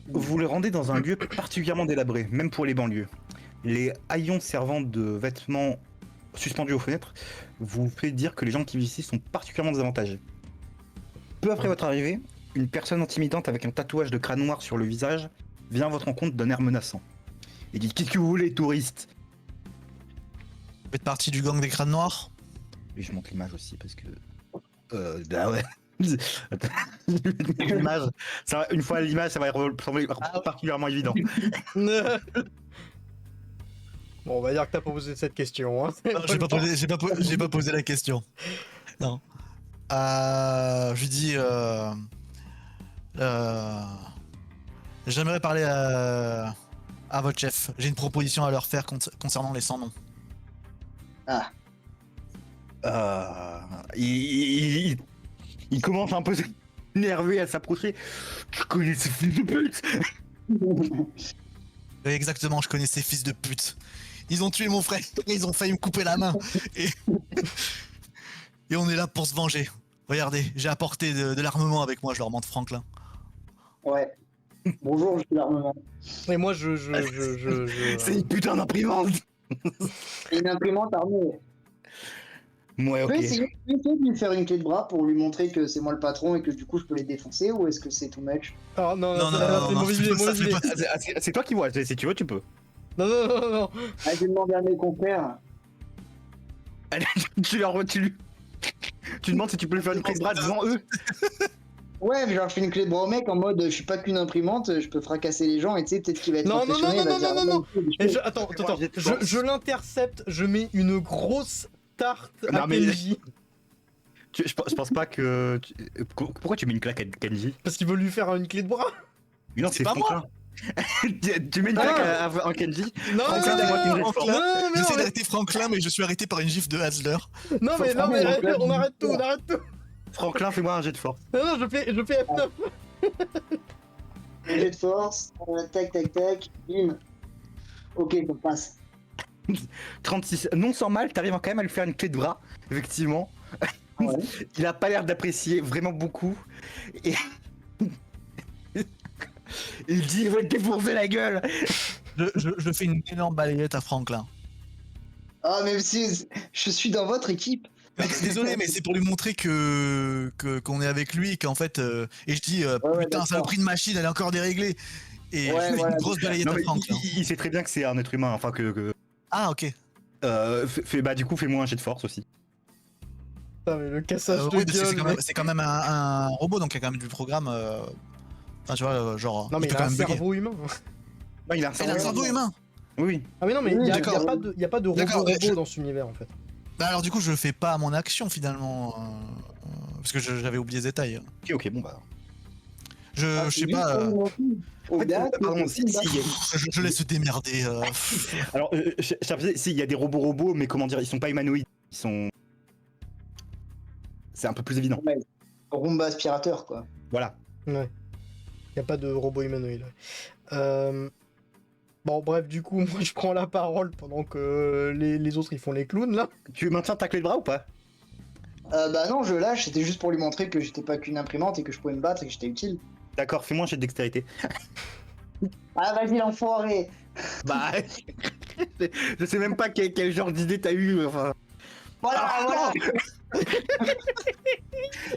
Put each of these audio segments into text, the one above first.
Vous le rendez dans un lieu particulièrement délabré, même pour les banlieues. Les haillons servant de vêtements suspendus aux fenêtres vous fait dire que les gens qui vivent ici sont particulièrement désavantagés. Peu après votre arrivée, une personne intimidante avec un tatouage de crâne noir sur le visage vient à votre rencontre d'un air menaçant. Il dit: qu'est-ce que vous voulez, touriste? Vous faites partie du gang des crânes noirs? Et je montre l'image aussi parce que. Ah ouais. Attends, l'image, une fois l'image, ça va sembler particulièrement évident. Bon, on va dire que t'as pas posé cette question. Hein. Non, j'ai pas posé la question. Non. Je lui dis. J'aimerais parler à votre chef. J'ai une proposition à leur faire concernant les sans-noms. Ah, Il commence un peu énervé à s'approcher. Tu connais ces fils de pute? Oui, exactement, je connais ces fils de pute. Ils ont tué mon frère, ils ont failli me couper la main. Et, et on est là pour se venger. Regardez, j'ai apporté de l'armement avec moi, je leur montre Franklin. ouais. Bonjour, je suis l'armement. Et moi, je... C'est une putain d'imprimante. C'est une imprimante armée. Ouais, Tu ok. peux essayer de lui faire une clé de bras pour lui montrer que c'est moi le patron et que du coup je peux les défoncer, ou est-ce que c'est too much? Ah non, Non, c'est non, c'est une non, mauvaise idée, ça mauvaise fait idée. pas- C'est toi qui vois, si tu veux, tu peux. Non, non, non, non. Ah, j'ai demandé à mes confrères. Allez, tu demandes si tu peux lui faire une clé de bras devant eux. Ouais, mais genre je fais une clé de bras au mec en mode je suis pas qu'une imprimante, je peux fracasser les gens et tu sais, peut-être qu'il va être Non, non, non, impressionné, non, il va non, dire, non, non, ah, non. mais Et attends, je l'intercepte, je mets une grosse tarte Non, à mais- Kenji. Je pense pas que. Pourquoi tu mets une claque à Kenji? Parce qu'il veut lui faire une clé de bras. Mais non, C'est c'est pas Franklin. tu mets une claque à Kenji? Non, Franklin, c'est moi qui me reste fort. non, mais J'essaie non, d'arrêter Franklin, mais je suis arrêté par une gifle de Hasler. non, mais Franklin, on arrête tout, on arrête tout. Franklin, fais-moi un jet de force. Non, non, je fais F9. jet de force, tac tac tac, bim. Ok, ça passe. 36. Non sans mal, t'arrives quand même à lui faire une clé de bras, effectivement. Ouais. Il a pas l'air d'apprécier vraiment beaucoup. Et. Il dit: il va te défoncer la gueule! Je fais une énorme balayette à Franklin. Ah, même si je suis dans votre équipe. Désolé, mais c'est pour lui montrer qu'on est avec lui, qu'en fait, et je dis ouais, putain, d'accord. saloperie de machine, elle est encore déréglée. Et Ouais, je fais voilà, une grosse balayette Non, à mais Franklin. il sait très bien que c'est un être humain, enfin que. Ah ok. Bah du coup, fais-moi un jet de force aussi. Putain, mais le cassage de Oui, mais gueule, c'est quand même un robot, donc il y a quand même du programme. Enfin, tu vois, genre. Non, mais il il peut a quand un même bugger. cerveau humain. Non, il a un Il a un cerveau humain. Oui. Ah, mais non, mais Oui, il y a d'accord. pas de D'accord, robot dans cet univers, en fait. Bah alors du coup, je fais pas mon action finalement. Parce que j'avais oublié ce détail. Ok, bon bah. Je sais pas. En fait, pardon, Je laisse se démerder. Alors, si, il y a des robots, mais comment dire, ils sont pas humanoïdes. Ils sont. C'est un peu plus évident. Roomba aspirateur, quoi. Voilà. Ouais. Y a pas de robot humanoïde. Ouais. Bon, bref, du coup, moi je prends la parole pendant que les autres ils font les clowns là. Tu maintiens ta clé de bras ou pas? Bah non, je lâche, c'était juste pour lui montrer que j'étais pas qu'une imprimante et que je pouvais me battre et que j'étais utile. D'accord, fais-moi un jet de dextérité. Ah, vas-y, l'enfoiré. Bah. Je sais même pas quel genre d'idée t'as eu. Enfin. Voilà, voilà.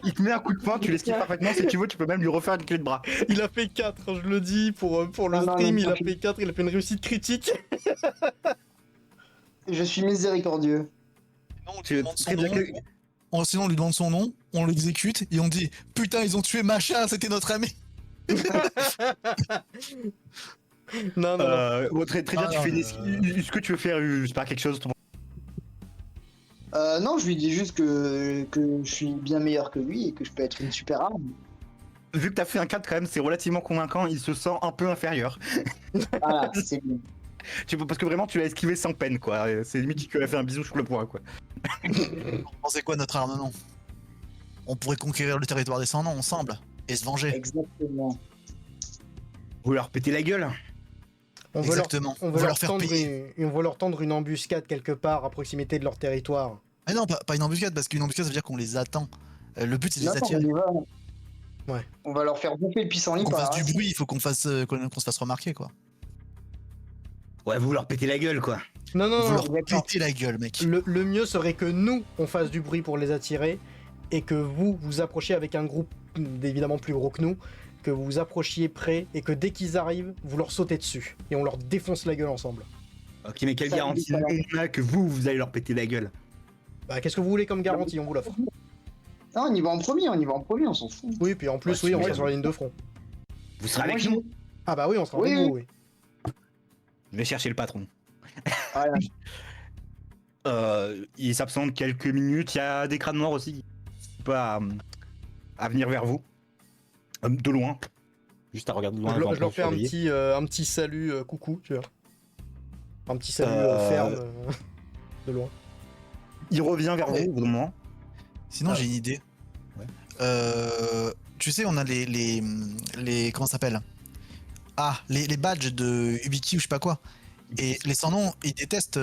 Il te met un coup de poing, tu l'esquives parfaitement. Si tu veux, tu peux même lui refaire une clé de bras. Il a fait 4, je le dis, pour le Non, non, stream, non, il a non. fait 4, il a fait une réussite critique. Je suis miséricordieux. Sinon, on lui Tu demande son très bien nom. que- Sinon, on lui demande son nom, on l'exécute et on dit putain, ils ont tué machin, c'était notre ami. Non, non, non. Bon, très bien, Ah, tu non, fais Est-ce que tu veux faire, je sais pas, quelque chose? Non, je lui dis juste que je suis bien meilleur que lui et que je peux être une super arme. Vu que t'as fait un 4 quand même, c'est relativement convaincant, il se sent un peu inférieur. Voilà, c'est bien. Parce que vraiment, tu l'as esquivé sans peine, quoi. C'est limite qu'il lui a fait un bisou sur le poing, quoi. Vous pensez quoi de notre armement? On pourrait conquérir le territoire des sans-noms ensemble et se venger. Exactement. Vous leur péter la gueule. On veut Exactement. on On veut va leur leur faire tendre payer. on veut leur tendre une embuscade quelque part à proximité de leur territoire. Ah non, pas une embuscade, parce qu'une embuscade ça veut dire qu'on les attend. Le but c'est de les Là, on attirer. y va. On va leur faire bouffer le pissenlit Qu'on par fasse la du race. bruit, il faut qu'on se fasse remarquer, quoi. Ouais, vous leur pétez la gueule, quoi. Non, non, Vous non. leur d'accord. pétez la gueule, mec. Le mieux serait que nous, on fasse du bruit pour les attirer et que vous vous approchiez avec un groupe évidemment plus gros que nous, que vous vous approchiez près et que dès qu'ils arrivent, vous leur sautez dessus et on leur défonce la gueule ensemble. Ok, mais quelle Ça, garantie ça va. on a que vous allez leur péter la gueule? Bah, qu'est-ce que vous voulez comme garantie? On vous l'offre. Non, on y va en premier, on s'en fout. Oui, puis en plus, Ouais, oui, on c'est sera vrai. sur la ligne de front. Vous serez Moi, avec je- nous? Ah bah oui, on sera Oui, avec oui. vous, oui. Je vais chercher le patron. Voilà. Il s'absente quelques minutes. Il y a des crânes noirs aussi qui sont à venir vers vous. De loin. Juste à regarder de loin. Je avant leur de fais surveiller. un petit salut coucou, tu vois. Un petit salut ferme de loin. Il revient vers vous au bout d'un moment. Sinon, Ah. j'ai une idée. Ouais. Tu sais, on a les comment ça s'appelle? Ah, les badges de Ubiki ou je sais pas quoi. Et les sans-noms, ils détestent.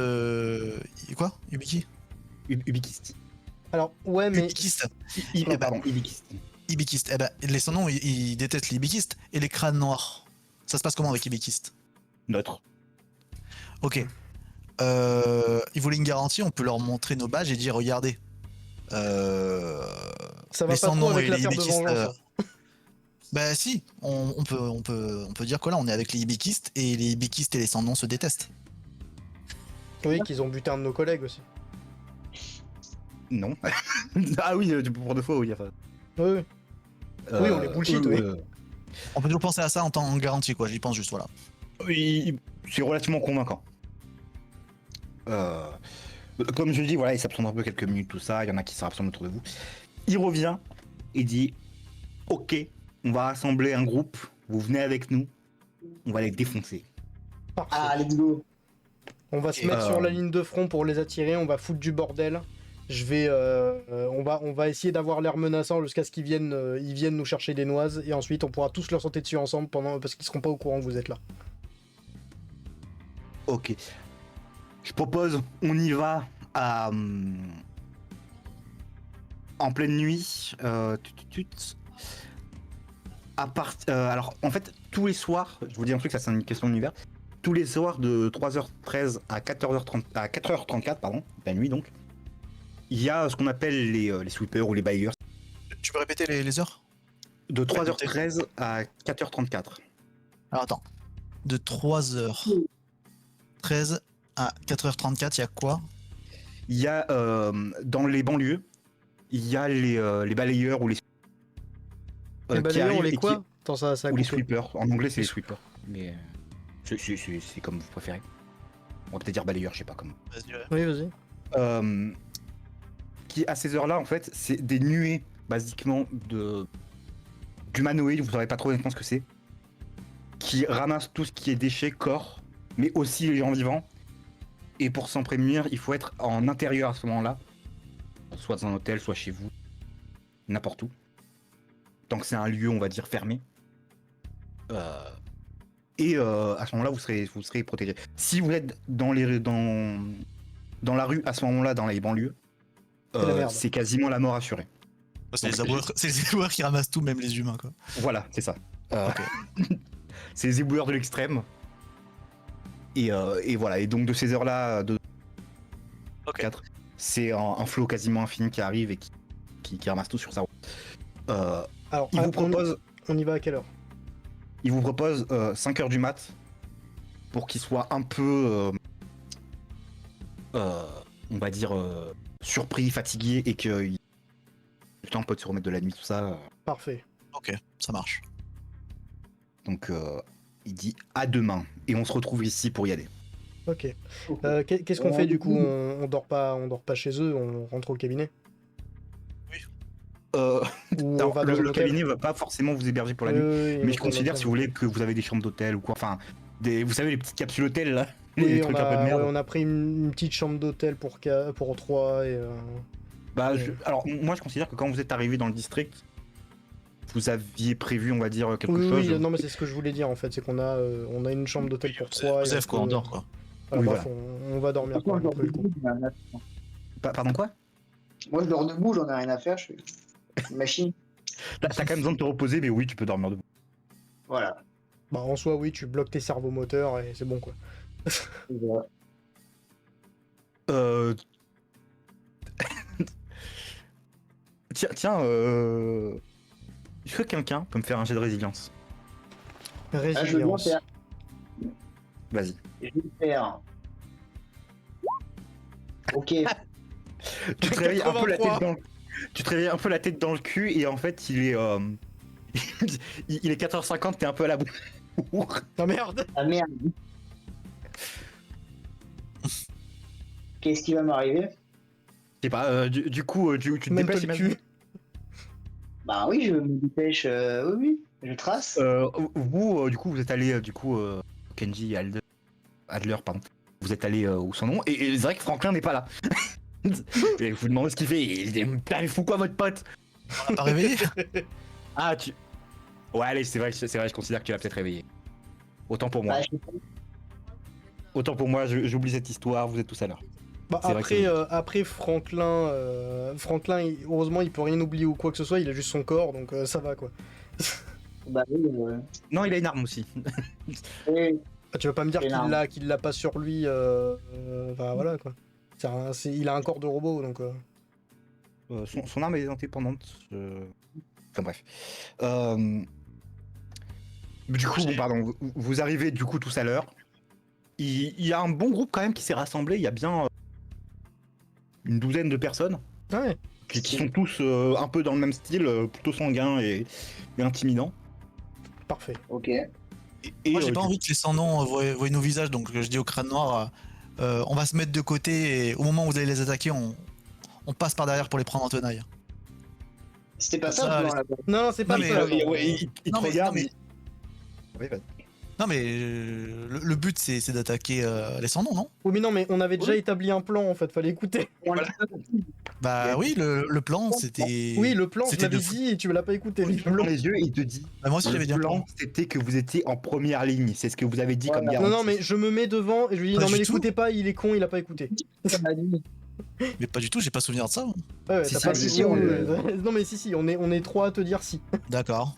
Quoi? Ubiki? Ubikist. Alors, ouais, mais Ubikiste. Pardon, Ubikist. Ibikiste. Eh ben, les sans-noms, ils détestent les Ibikistes. Et les crânes noirs. Ça se passe comment avec Ibikiste? Notre. Ok. Ils voulaient une garantie, on peut leur montrer nos badges et dire regardez. ça va les pas trop sans-noms avec et l'affaire les de ibikistes, vengeance. hein. Bah si, on peut dire que là on est avec les ibikistes et les ibikistes et les sans-noms se détestent. Oui, qu'ils ont buté un de nos collègues aussi. Non. Ah oui, pour de fois, oui. Enfin, Oui, oui. Oui, on les bullshit, oui. On peut toujours penser à ça en temps de garantie quoi, j'y pense juste voilà. Oui, c'est relativement convaincant. Comme je dis, voilà, il s'absente un peu quelques minutes, tout ça. Il y en a qui se rassemblent autour de vous. Il revient et dit ok, on va rassembler un groupe. Vous venez avec nous. On va les défoncer. Parfait. Ah, let's go. On va se Ok. mettre sur la ligne de front pour les attirer, on va foutre du bordel. Je vais, on va essayer d'avoir l'air menaçant jusqu'à ce qu'ils viennent, ils viennent nous chercher des noises et ensuite on pourra tous leur sauter dessus ensemble parce qu'ils seront pas au courant que vous êtes là. Ok. Je propose, on y va en pleine nuit. Alors, en fait, tous les soirs, je vous dis un truc, ça c'est une question d'univers. Tous les soirs de 3h13 à 4h30, à 4h34, pardon, la nuit donc, il y a ce qu'on appelle les sweepers ou les bailleurs. Tu peux répéter les heures? De 3h13 à 4h34. Alors attends. De 3h13 à 4h34, il y a quoi? Il y a dans les banlieues, il y a les balayeurs ou les Les qui balayeurs, on arrivent les et qui- quoi? Attends, ça a ou les coupé. sweepers. En anglais, c'est les sweepers. Mais c'est comme vous préférez. On va peut-être dire balayeur, je sais pas comment. Vas-y, ouais. Oui, vas-y. Qui à ces heures-là, en fait, c'est des nuées basiquement d'humanoïdes. Vous savez pas trop honnêtement ce que c'est. Qui ramassent tout ce qui est déchets, corps, mais aussi les gens vivants. Et pour s'en prémunir, il faut être en intérieur à ce moment-là, soit dans un hôtel, soit chez vous, n'importe où. Tant que c'est un lieu, on va dire fermé. Et à ce moment-là, vous serez protégé. Si vous êtes dans la rue à ce moment-là, dans les banlieues, C'est la merde. c'est quasiment la mort assurée. C'est les éboueurs qui ramassent tout, même les humains quoi. Voilà, c'est ça. C'est les éboueurs de l'extrême. Et voilà. Et donc de ces heures-là, de Ok. 4, c'est un flot quasiment infini qui arrive et qui ramasse tout sur sa route. Alors, Il vous propose. on y va à quelle heure? Il vous propose 5h du mat pour qu'il soit un peu, on va dire, surpris, fatigué et qu'il ait le temps de se remettre de la nuit, tout ça. Parfait. Ok, ça marche. Donc il dit à demain et on se retrouve ici pour y aller. Ok. Qu'est-ce qu'on fait du coup? On dort pas chez eux, on rentre au cabinet? Ou on Alors, va dans un le hôtel? cabinet va pas forcément vous héberger pour la nuit, Oui, mais on je va considère dans un si vous voulez que vous avez des chambres d'hôtel ou quoi, enfin, vous savez les petites capsules hôtels là, les Oui, trucs un peu de merde. on a pris une petite chambre d'hôtel pour 3 et Bah, Ouais. alors moi je considère que quand vous êtes arrivé dans le district, vous aviez prévu, on va dire, quelque oui, chose. oui, non mais c'est ce que je voulais dire en fait, c'est qu'on a une chambre d'hôtel pour 3 et Joseph quoi, on dort quoi. Voilà, Oui, bref, on va dormir quoi, Moi, je dors après le coup. debout, j'en ai rien à faire. Pardon quoi? Moi, je dors debout, j'en ai rien à faire, je suis une machine. T'as quand même besoin de te reposer, mais oui, tu peux dormir debout. Voilà. Bah en soi oui, tu bloques tes cerveaux moteurs et c'est bon quoi. Voilà. Euh... tiens, est-ce que quelqu'un peut me faire un jet de résilience? Ah, je veux bien Résilience. faire. Vas-y. Je vais le faire. Ok. Tu te réveilles un peu la 83. tête dans... Tu te réveilles un peu la tête dans le cul et en fait il est il est 4h50, t'es un peu à la bourre. Ah merde. Ah merde. Qu'est-ce qui va m'arriver? Je sais pas, du coup tu te Mène-toi dépêches, le imagine. cul. Bah oui, je me dépêche. Oui, je trace. Vous, du coup, vous êtes allé, Kenji et Adler, pardon. Vous êtes allé où son nom, et c'est vrai que Franklin n'est pas là. Et vous demandez ce qu'il fait, et il dit putain, il fout quoi votre pote? On l'a pas réveillé. Ah, tu. Ouais, allez, c'est vrai, je considère que tu l'as peut-être réveillé. Autant pour moi. Bah, je sais pas. Autant pour moi, j'oublie cette histoire, vous êtes tous à l'heure. Bah C'est vrai que après Franklin, heureusement il peut rien oublier ou quoi que ce soit, il a juste son corps donc ça va quoi. Bah oui. Non, il a une arme aussi. Oui. Ah, tu vas pas me dire C'est énorme. qu'il l'a pas sur lui, enfin voilà quoi. Il a un corps de robot donc. Son arme est indépendante. Enfin bref. Du coup, bon, pardon, vous arrivez du coup tous à l'heure. Il y a un bon groupe quand même qui s'est rassemblé. Il y a bien une douzaine de personnes Ouais. qui sont tous un peu dans le même style, plutôt sanguin et intimidant. Parfait. Ok. Et, Moi, j'ai pas du envie que les sans-noms voient nos visages, donc je dis au crâne noir, on va se mettre de côté et au moment où vous allez les attaquer, on passe par derrière pour les prendre en tenaille. C'était pas Ça, ça, le les- plan là-bas. Non, c'est pas Non, mais, ça. il Non, te mais- regarde. non, mais- Oui, vas-y. Non mais le but c'est d'attaquer les sans-noms, non? Oui, mais non, mais on avait déjà établi un plan en fait, fallait écouter. Bah oui, le plan c'était... Oui, le plan, je c'était l'avais de dit et tu me l'as pas écouté. Il te dans les yeux et il te dit Bah, moi aussi j'avais dit un le plan. plan, c'était que vous étiez en première ligne. C'est ce que vous avez dit comme Voilà. garantie. Non, non, mais je me mets devant et je lui dis Pas non, mais du tout. l'écoutez pas, il est con, il a pas écouté. Ça m'a dit. Mais pas du tout, j'ai pas souvenir de ça. Ouais, Si, t'as si, pas si, dit- si, on ouais, le- ouais. Non, mais si, on est trois à te dire si. D'accord.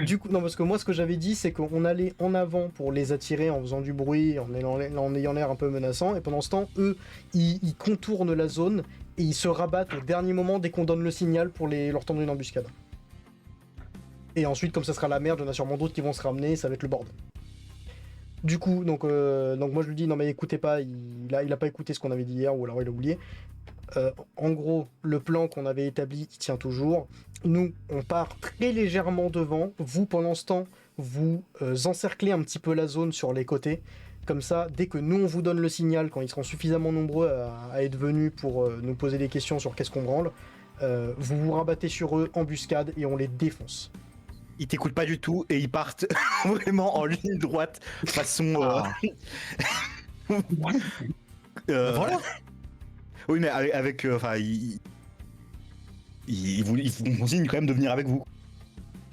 Du coup, non, parce que moi, ce que j'avais dit, c'est qu'on allait en avant pour les attirer en faisant du bruit, en ayant l'air un peu menaçant, et pendant ce temps, eux, ils contournent la zone et ils se rabattent au dernier moment dès qu'on donne le signal pour leur tendre une embuscade. Et ensuite, comme ça sera la merde, il y en a sûrement d'autres qui vont se ramener, ça va être le bordel. Du coup, donc moi je lui dis non mais écoutez pas, il a pas écouté ce qu'on avait dit hier ou alors il a oublié. En gros, le plan qu'on avait établi, il tient toujours. Nous, on part très légèrement devant. Vous, pendant ce temps, vous encerclez un petit peu la zone sur les côtés. Comme ça, dès que nous, on vous donne le signal, quand ils seront suffisamment nombreux à être venus pour nous poser des questions sur qu'est-ce qu'on branle, vous vous rabattez sur eux, embuscade, et on les défonce. Ils t'écoutent pas du tout et ils partent vraiment en ligne droite façon. Voilà. Oui, mais avec enfin, ils vous consignent quand même de venir avec vous.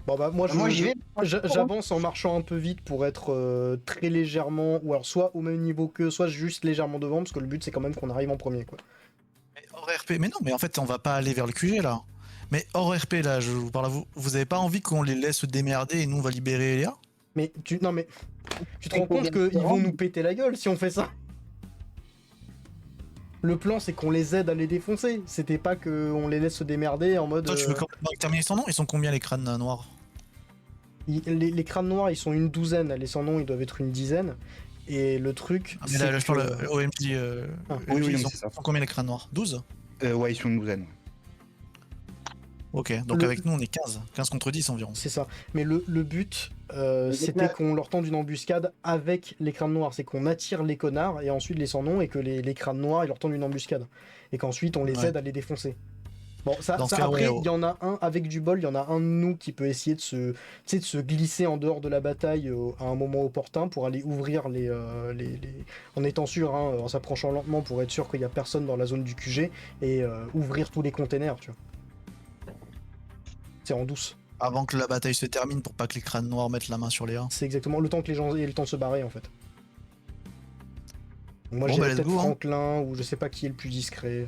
Bon bah moi, Moi j'y vais. j'avance en marchant un peu vite pour être très légèrement, ou alors soit au même niveau qu'eux, soit juste légèrement devant, parce que le but c'est quand même qu'on arrive en premier quoi. Mais hors RP, mais non, mais en fait on va pas aller vers le QG là. Mais hors RP là, je vous parle à vous, vous avez pas envie qu'on les laisse se démerder et nous on va libérer Léa? Mais tu te rends compte qu'ils vont nous péter la gueule si on fait ça? Le plan c'est qu'on les aide à les défoncer, c'était pas qu'on les laisse se démerder en mode... Toi tu veux complètement terminer son nom? Ils sont combien les crânes noirs? les crânes noirs ils sont une douzaine, les sans nom ils doivent être une dizaine. Et le truc... Ah, mais là, je que- parle OMG. Ah, oui, ils oui, sont, c'est ça. sont combien les crânes noirs? 12? Ouais, ils sont une douzaine. Ok, donc Le- avec nous on est 15. 15 contre 10 environ. C'est ça. Mais le but, c'était clair. qu'on leur tende une embuscade avec les crânes noirs. C'est qu'on attire les connards et ensuite les sans-noms et que les crânes noirs, ils leur tendent une embuscade. Et qu'ensuite, on les Ouais. aide à les défoncer. Bon, ça, Dans ça, ce cas, après, ouais, il y en a un, avec du bol, il y en a un de nous qui peut essayer de se, tu sais, de se glisser en dehors de la bataille à un moment opportun pour aller ouvrir en étant sûr, hein, en s'approchant lentement pour être sûr qu'il n'y a personne dans la zone du QG et ouvrir tous les containers, tu vois. C'est en douce. Avant que la bataille se termine pour pas que les crânes noirs mettent la main sur Léa. C'est exactement le temps que les gens aient le temps de se barrer en fait. Moi Bon, j'ai bah, let's peut-être go, hein. Franklin ou je sais pas qui est le plus discret.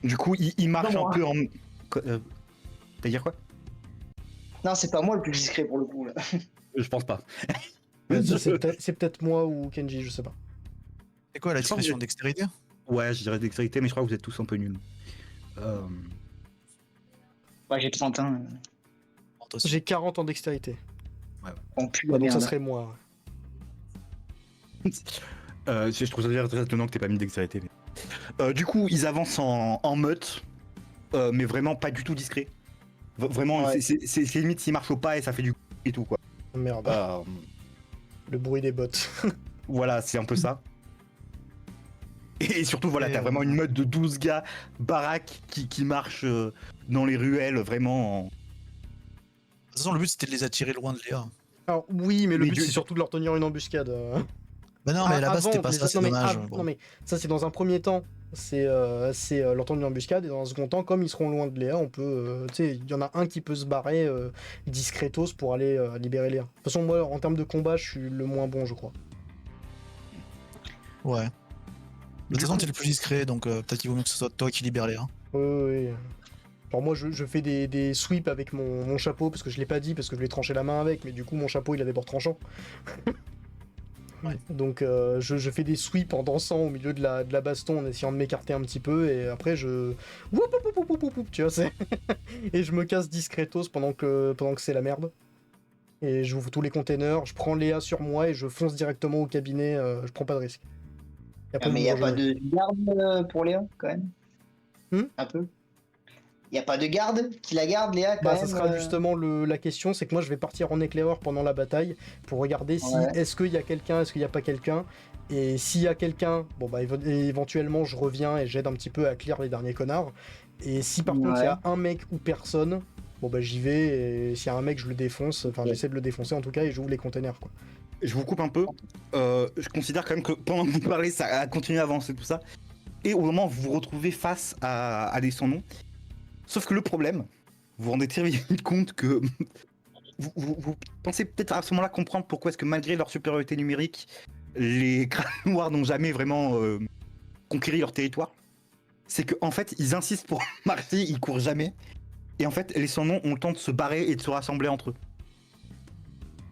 Du coup, ils marchent Non, un moi. peu en. T'as dire quoi? Non, c'est pas moi le plus discret pour le coup là. Je pense pas. C'est peut-être moi ou Kenji, je sais pas. C'est quoi la Je crois que discrétion vous dextérité? Ouais, je dirais dextérité, mais je crois que vous êtes tous un peu nuls. Ouais, j'ai 31. Bon, toi aussi. J'ai 40 en dextérité. On pue Bah, la donc ça merde. serait moi. Je trouve ça très étonnant que t'aies pas mis de dextérité. Du coup, ils avancent en meute, mais vraiment pas du tout discret. Vraiment, Ouais. c'est limite s'ils marchent au pas et ça fait du et tout quoi. Merde. Le bruit des bottes. Voilà, c'est un peu ça. Et surtout, voilà, Et, t'as vraiment une meute de 12 gars baraques qui marchent dans les ruelles, vraiment. De toute façon, le but c'était de les attirer loin de Léa. Alors oui, mais le Mais but du- c'est surtout de leur tenir une embuscade. Bah non, mais là-bas Avant, c'était pas ça, c'est non, mais dommage. av- Bon. Non mais ça c'est dans un premier temps, c'est leur tenir une embuscade, et dans un second temps, comme ils seront loin de Léa, on peut, tu sais, il y en a un qui peut se barrer discretos pour aller libérer Léa. De toute façon, moi en termes de combat, je suis le moins bon, je crois. Ouais. De toute façon, t'es le plus discret, donc peut-être qu'il vaut mieux que ce soit toi qui libère Léa. Oui. Alors moi je fais des sweeps avec mon chapeau, parce que je l'ai pas dit, parce que je vais trancher la main avec, mais du coup mon chapeau il a des bords tranchants. Ouais. Donc je fais des sweeps en dansant au milieu de la baston, en essayant de m'écarter un petit peu, et après je... Woup, woup, woup, woup, woup, woup, tu vois, c'est... Et je me casse discretos pendant que c'est la merde. Et j'ouvre tous les containers, je prends Léa sur moi et je fonce directement au cabinet, je prends pas de risque. Et après, Ah, mais vous y a me pas rejoignez. de garde pour Léa quand même. Un peu. Y a pas de garde qui la garde Léa quand Bah, même. ça sera justement la question, c'est que moi je vais partir en éclaireur pendant la bataille pour regarder si Ouais. est-ce qu'il y a quelqu'un, est-ce qu'il n'y a pas quelqu'un, et s'il y a quelqu'un, bon bah éventuellement je reviens et j'aide un petit peu à clear les derniers connards, et si par contre il y a un mec ou personne, bon bah j'y vais, et s'il y a un mec je le défonce, enfin j'essaie de le défoncer en tout cas, et j'ouvre les containers quoi. Je vous coupe un peu. Je considère quand même que pendant que vous parlez, ça a continué à avancer tout ça. Et au moment où vous vous retrouvez face à des sans-noms. Sauf que le problème, vous vous rendez très vite compte que vous pensez peut-être à ce moment-là comprendre pourquoi est-ce que malgré leur supériorité numérique, les crânes noirs n'ont jamais vraiment conquéri leur territoire. C'est qu'en fait, ils insistent pour marcher, ils courent jamais. Et en fait, les sans-noms ont le temps de se barrer et de se rassembler entre eux.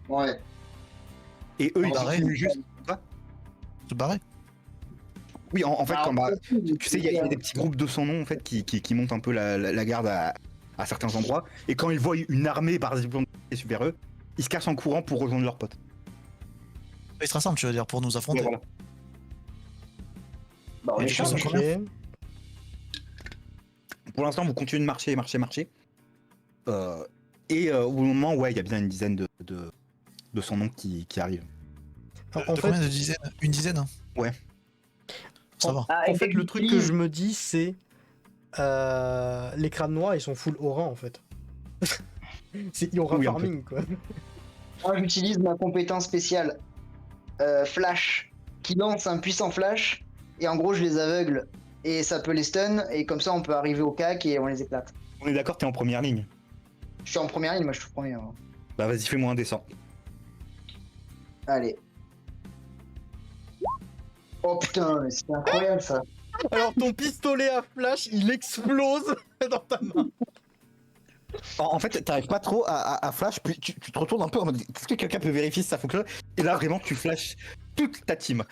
Ouais. Et eux, ils Barrer continuent juste. Se barrer. Oui, en fait, Alors, quand, tu sais, il y a des petits groupes de son nom en fait qui montent un peu la garde à certains endroits. Et quand ils voient une armée par exemple vers eux, ils se cachent en courant pour rejoindre leurs potes. Ils se rassemblent, tu veux dire, pour nous affronter. Et voilà. Bah, on Et est les chaud. choses sont combien Pour l'instant, vous continuez de marcher. Et au moment, ouais, il y a bien une dizaine de son nom qui arrivent. Alors, en De fait, combien de dizaines? Une dizaine? Ouais. Ça va. Ah, en fait, le truc que je me dis, c'est les crânes noirs, ils sont full aura en fait. C'est aura Oui, un farming quoi. Moi, j'utilise ma compétence spéciale Flash, qui lance un puissant flash, et en gros, je les aveugle, et ça peut les stun, et comme ça, on peut arriver au cac et on les éclate. On est d'accord, t'es en première ligne. Je suis en première ligne, moi, je suis premier. Hein. Bah vas-y, fais-moi un dessin. Allez. Oh putain, mais c'est incroyable ça. Alors ton pistolet à flash, il explose dans ta main. En fait, t'arrives pas trop à flash, puis tu te retournes un peu en mode est-ce que quelqu'un peut vérifier si ça fonctionne? Et là, vraiment, tu flashes toute ta team.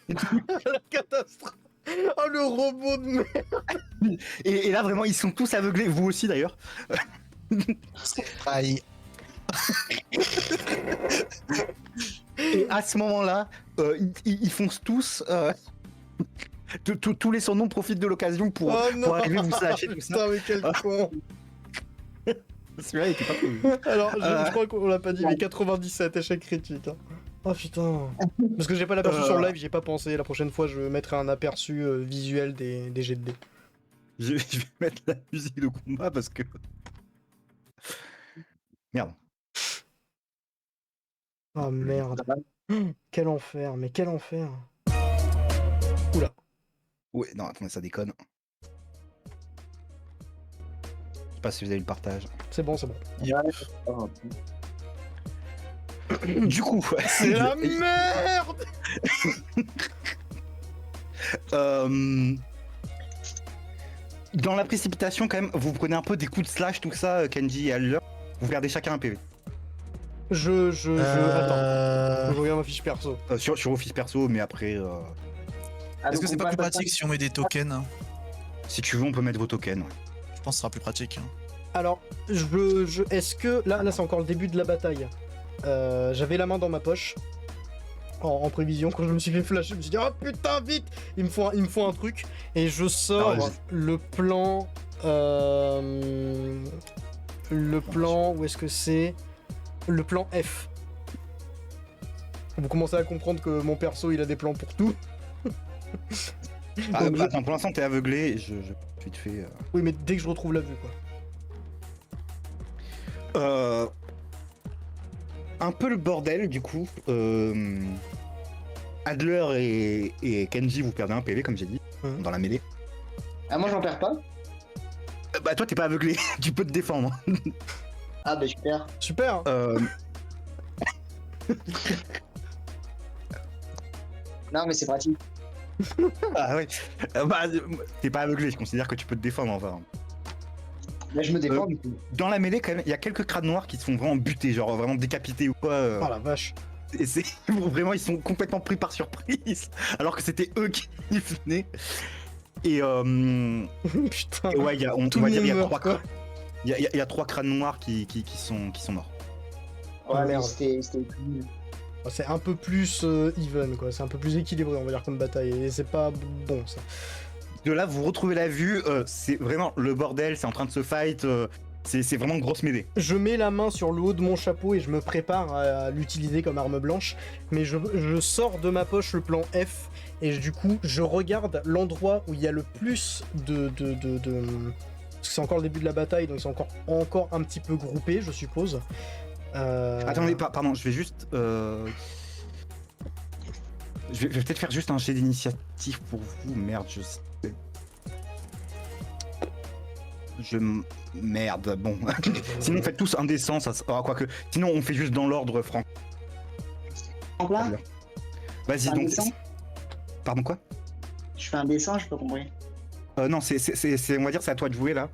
La catastrophe. Oh le robot de merde. Et là, vraiment, ils sont tous aveuglés, vous aussi d'ailleurs. Aïe. Et à ce moment-là, ils foncent tous. Tous les surnoms profitent de l'occasion pour arriver vous slasher tout ça. Putain mais quel con. Celui-là, il était pas prévu. Alors je crois qu'on l'a pas dit, mais 97 échec critique. Hein. Oh putain. Parce que j'ai pas l'aperçu sur le live, j'ai pas pensé. La prochaine fois, je mettrai un aperçu visuel des jets de dés. Je vais mettre la musique de combat parce que. Merde. Oh merde. Quel enfer, mais quel enfer. Oula. Ouais, non, attendez, ça déconne. Je sais pas si vous avez le partage. C'est bon, c'est bon. Oh, Du coup, C'est la merde. dans la précipitation, quand même, vous prenez un peu des coups de slash, tout ça, Kenji et Aller. Vous perdez chacun un PV. Attends, je regarde ma fiche perso. Sur vos fiches perso, mais après, Ah, Est-ce donc que c'est on pas plus passe à pratique si on met des tokens? si tu veux, on peut mettre vos tokens. Ouais. Je pense que ce sera plus pratique. Hein. Alors, est-ce que là c'est encore le début de la bataille. J'avais la main dans ma poche en prévision quand je me suis fait flash. Je me suis dit oh putain vite, il me faut un truc et je sors Ah, le plan. Le plan où est-ce que c'est? Le plan F. Vous commencez à comprendre que mon perso il a des plans pour tout. Ah, Donc, attends, pour l'instant, t'es aveuglé. Tu te fais. Oui, mais dès que je retrouve la vue quoi. Un peu le bordel, du coup. Adler et Kenji, vous perdez un PV, comme j'ai dit, dans la mêlée. Ah, moi j'en perds pas. Bah, toi, t'es pas aveuglé. Tu peux te défendre. Ah, bah super. Super. Non, mais c'est pratique. Ah ouais. Bah, t'es pas aveuglé. Je considère que tu peux te défendre, enfin. Là, je me défends du coup. Dans la mêlée, quand même, il y a quelques crânes noirs qui se font vraiment buter, genre vraiment décapités ou quoi. Oh la vache. Et c'est vraiment, ils sont complètement pris par surprise, alors que c'était eux qui venaient. Et, Putain. et ouais, on Tout va le dire, il y a monde trois meurt, quoi. crânes. Il y a trois crânes noirs qui sont morts. Oh, Ouais, mais merde. c'était. C'est un peu plus even quoi, c'est un peu plus équilibré on va dire comme bataille et c'est pas bon ça. De là, vous retrouvez la vue, c'est vraiment le bordel, c'est en train de se fight, c'est vraiment une grosse mêlée. Je mets la main sur le haut de mon chapeau et je me prépare à l'utiliser comme arme blanche, mais je sors de ma poche le plan F et du coup je regarde l'endroit où il y a le plus de... Parce que c'est encore le début de la bataille donc c'est encore un petit peu groupé je suppose. Attendez, pardon, je vais juste... Je vais peut-être faire juste un jet d'initiative pour vous, merde, je sais. Merde, bon. Sinon, faites tous un dessin, ça... quoique... Sinon, on fait juste dans l'ordre, Franck. En plein. Vas-y, Un donc... dessin. Pardon, quoi? Je fais un dessin, je peux compris. Non, on va dire, c'est à toi de jouer, là.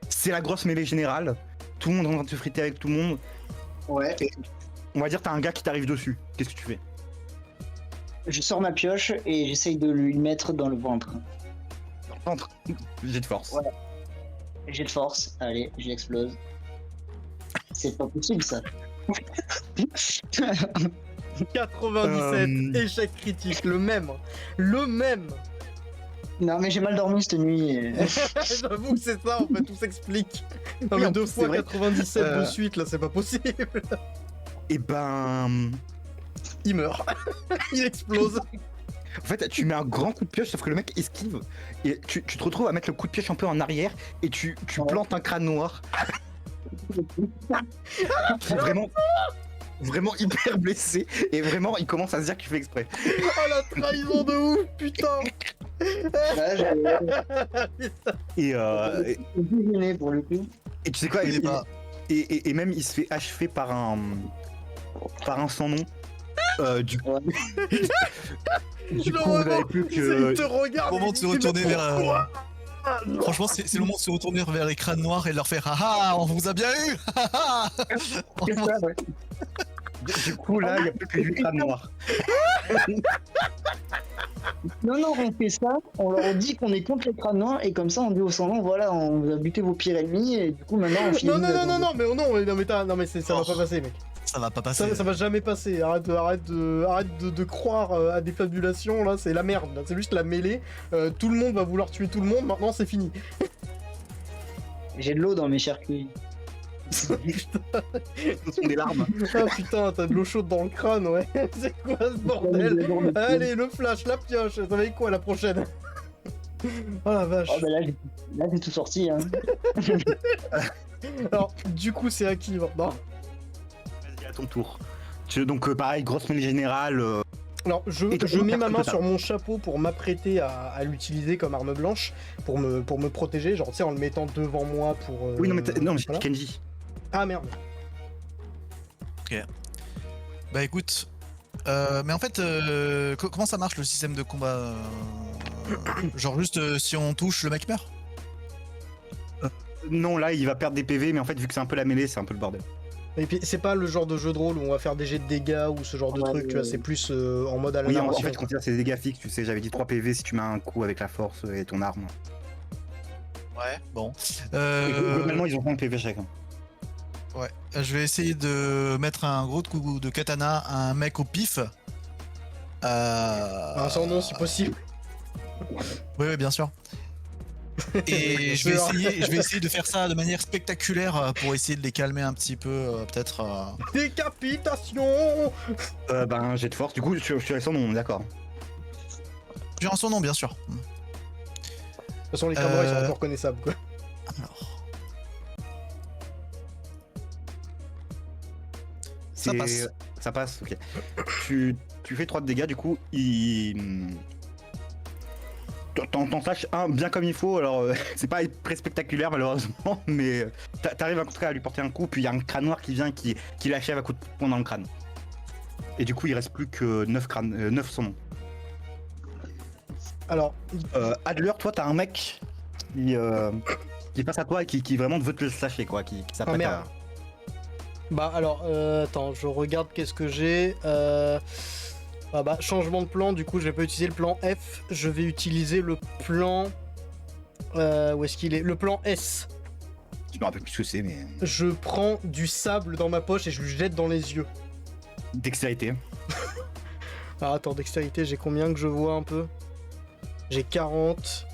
C'est la grosse mêlée générale. Tout le monde est en train de se friter avec tout le monde. Ouais. On va dire, t'as un gars qui t'arrive dessus. Qu'est-ce que tu fais? Je sors ma pioche et j'essaye de lui mettre dans le ventre. Entre. Jet de force. Ouais. J'ai de force. Allez, j'explose. C'est pas possible ça. 97, échec critique, le même. Non mais j'ai mal dormi cette nuit. J'avoue que c'est ça en fait, tout s'explique. Non Oui, mais en deux plus, fois c'est vrai. 97 de suite là, c'est pas possible. Et ben... Il meurt. Il explose. En fait, tu mets un grand coup de pioche, sauf que le mec esquive, et tu te retrouves à mettre le coup de pioche un peu en arrière, et tu plantes un crâne noir. Qui est vraiment hyper blessé, et vraiment, il commence à se dire que tu fais exprès. Oh la trahison de ouf, putain. Là, Et, j'ai gêné pour le coup. et tu sais quoi, Il est pas. et même, il se fait achever par un sans nom. Du coup, Le vous moment, n'avez plus il que... te regarde. Au moment il de se dit, retourner mais vers. pourquoi Franchement, c'est le moment de se retourner vers les crânes noirs et de leur faire ah ah, on vous a bien eu. Ah, ah. C'est ça, ouais. Du coup, là, il n'y a plus que 8 crânes noirs. Non, on fait ça, on leur dit qu'on est contre les crânes noirs et comme ça on dit aux sans-noms, voilà, on vous a buté vos pires ennemis et du coup maintenant on finit. Non, mais ça va pas passer, mec. Ça va pas passer. Ça va jamais passer. Arrête de croire à des fabulations là, c'est la merde. Là. C'est juste la mêlée. Tout le monde va vouloir tuer tout le monde. Maintenant, c'est fini. J'ai de l'eau dans mes circuits. Ce sont des larmes. Ah putain, t'as de l'eau chaude dans le crâne, ouais. C'est quoi ce bordel? Allez, le flash, la pioche. Ça va être quoi la prochaine? Oh la vache. Oh bah là j'ai tout sorti hein. Alors, du coup, c'est à qui maintenant? Vas-y, à ton tour. Donc, pareil, grosse mêlée générale. Alors, Et je mets ma main total. sur mon chapeau pour m'apprêter à l'utiliser comme arme blanche, pour me protéger, genre, tu sais, en le mettant devant moi pour... Oui, non, mais j'ai voilà. dit Kenji. Ah, merde. Bah écoute, mais en fait, comment ça marche le système de combat Genre juste si on touche, le mec meurt Non, là, il va perdre des PV, mais en fait, vu que c'est un peu la mêlée, c'est un peu le bordel. Et puis c'est pas le genre de jeu de rôle où on va faire des jets de dégâts ou ce genre de Ouais, truc, tu vois, c'est plus en mode à la Oui, en narration. fait, quand c'est des dégâts fixes, tu sais, j'avais dit 3 PV si tu mets un coup avec la force et ton arme. Ouais, bon. Et globalement, ils ont 5 PV chacun. Ouais, je vais essayer de mettre un gros coup de katana à un mec au pif. Sans nom si possible. Oui, bien sûr. Et je vais essayer de faire ça de manière spectaculaire pour essayer de les calmer un petit peu, peut-être. Décapitation. Ben, jet de force, du coup, je suis son nom, d'accord. J'ai un son nom, bien sûr. De toute façon, les caméras ils sont encore reconnaissables quoi. Alors, C'est- ça passe. Ça passe, ok. Tu fais 3 de dégâts, du coup, il. T'en slashes un bien comme il faut, alors c'est pas très spectaculaire malheureusement, mais t'arrives en tout cas à lui porter un coup, puis il y a un crâne noir qui vient qui l'achève à coup de poing dans le crâne. Et du coup, il reste plus que 9 son nom. Alors, Adler, toi, t'as un mec qui passe à toi et qui vraiment veut te le slasher, quoi, qui s'apprête merde. Bah alors, attends, je regarde qu'est-ce que j'ai. Ah bah, changement de plan, du coup je vais pas utiliser le plan F, je vais utiliser le plan... où est-ce qu'il est? Le plan S. Je me rappelle plus ce que c'est, mais. Je prends du sable dans ma poche et je lui jette dans les yeux. Dextérité. Ah attends, dextérité, j'ai combien que je vois un peu? J'ai 40.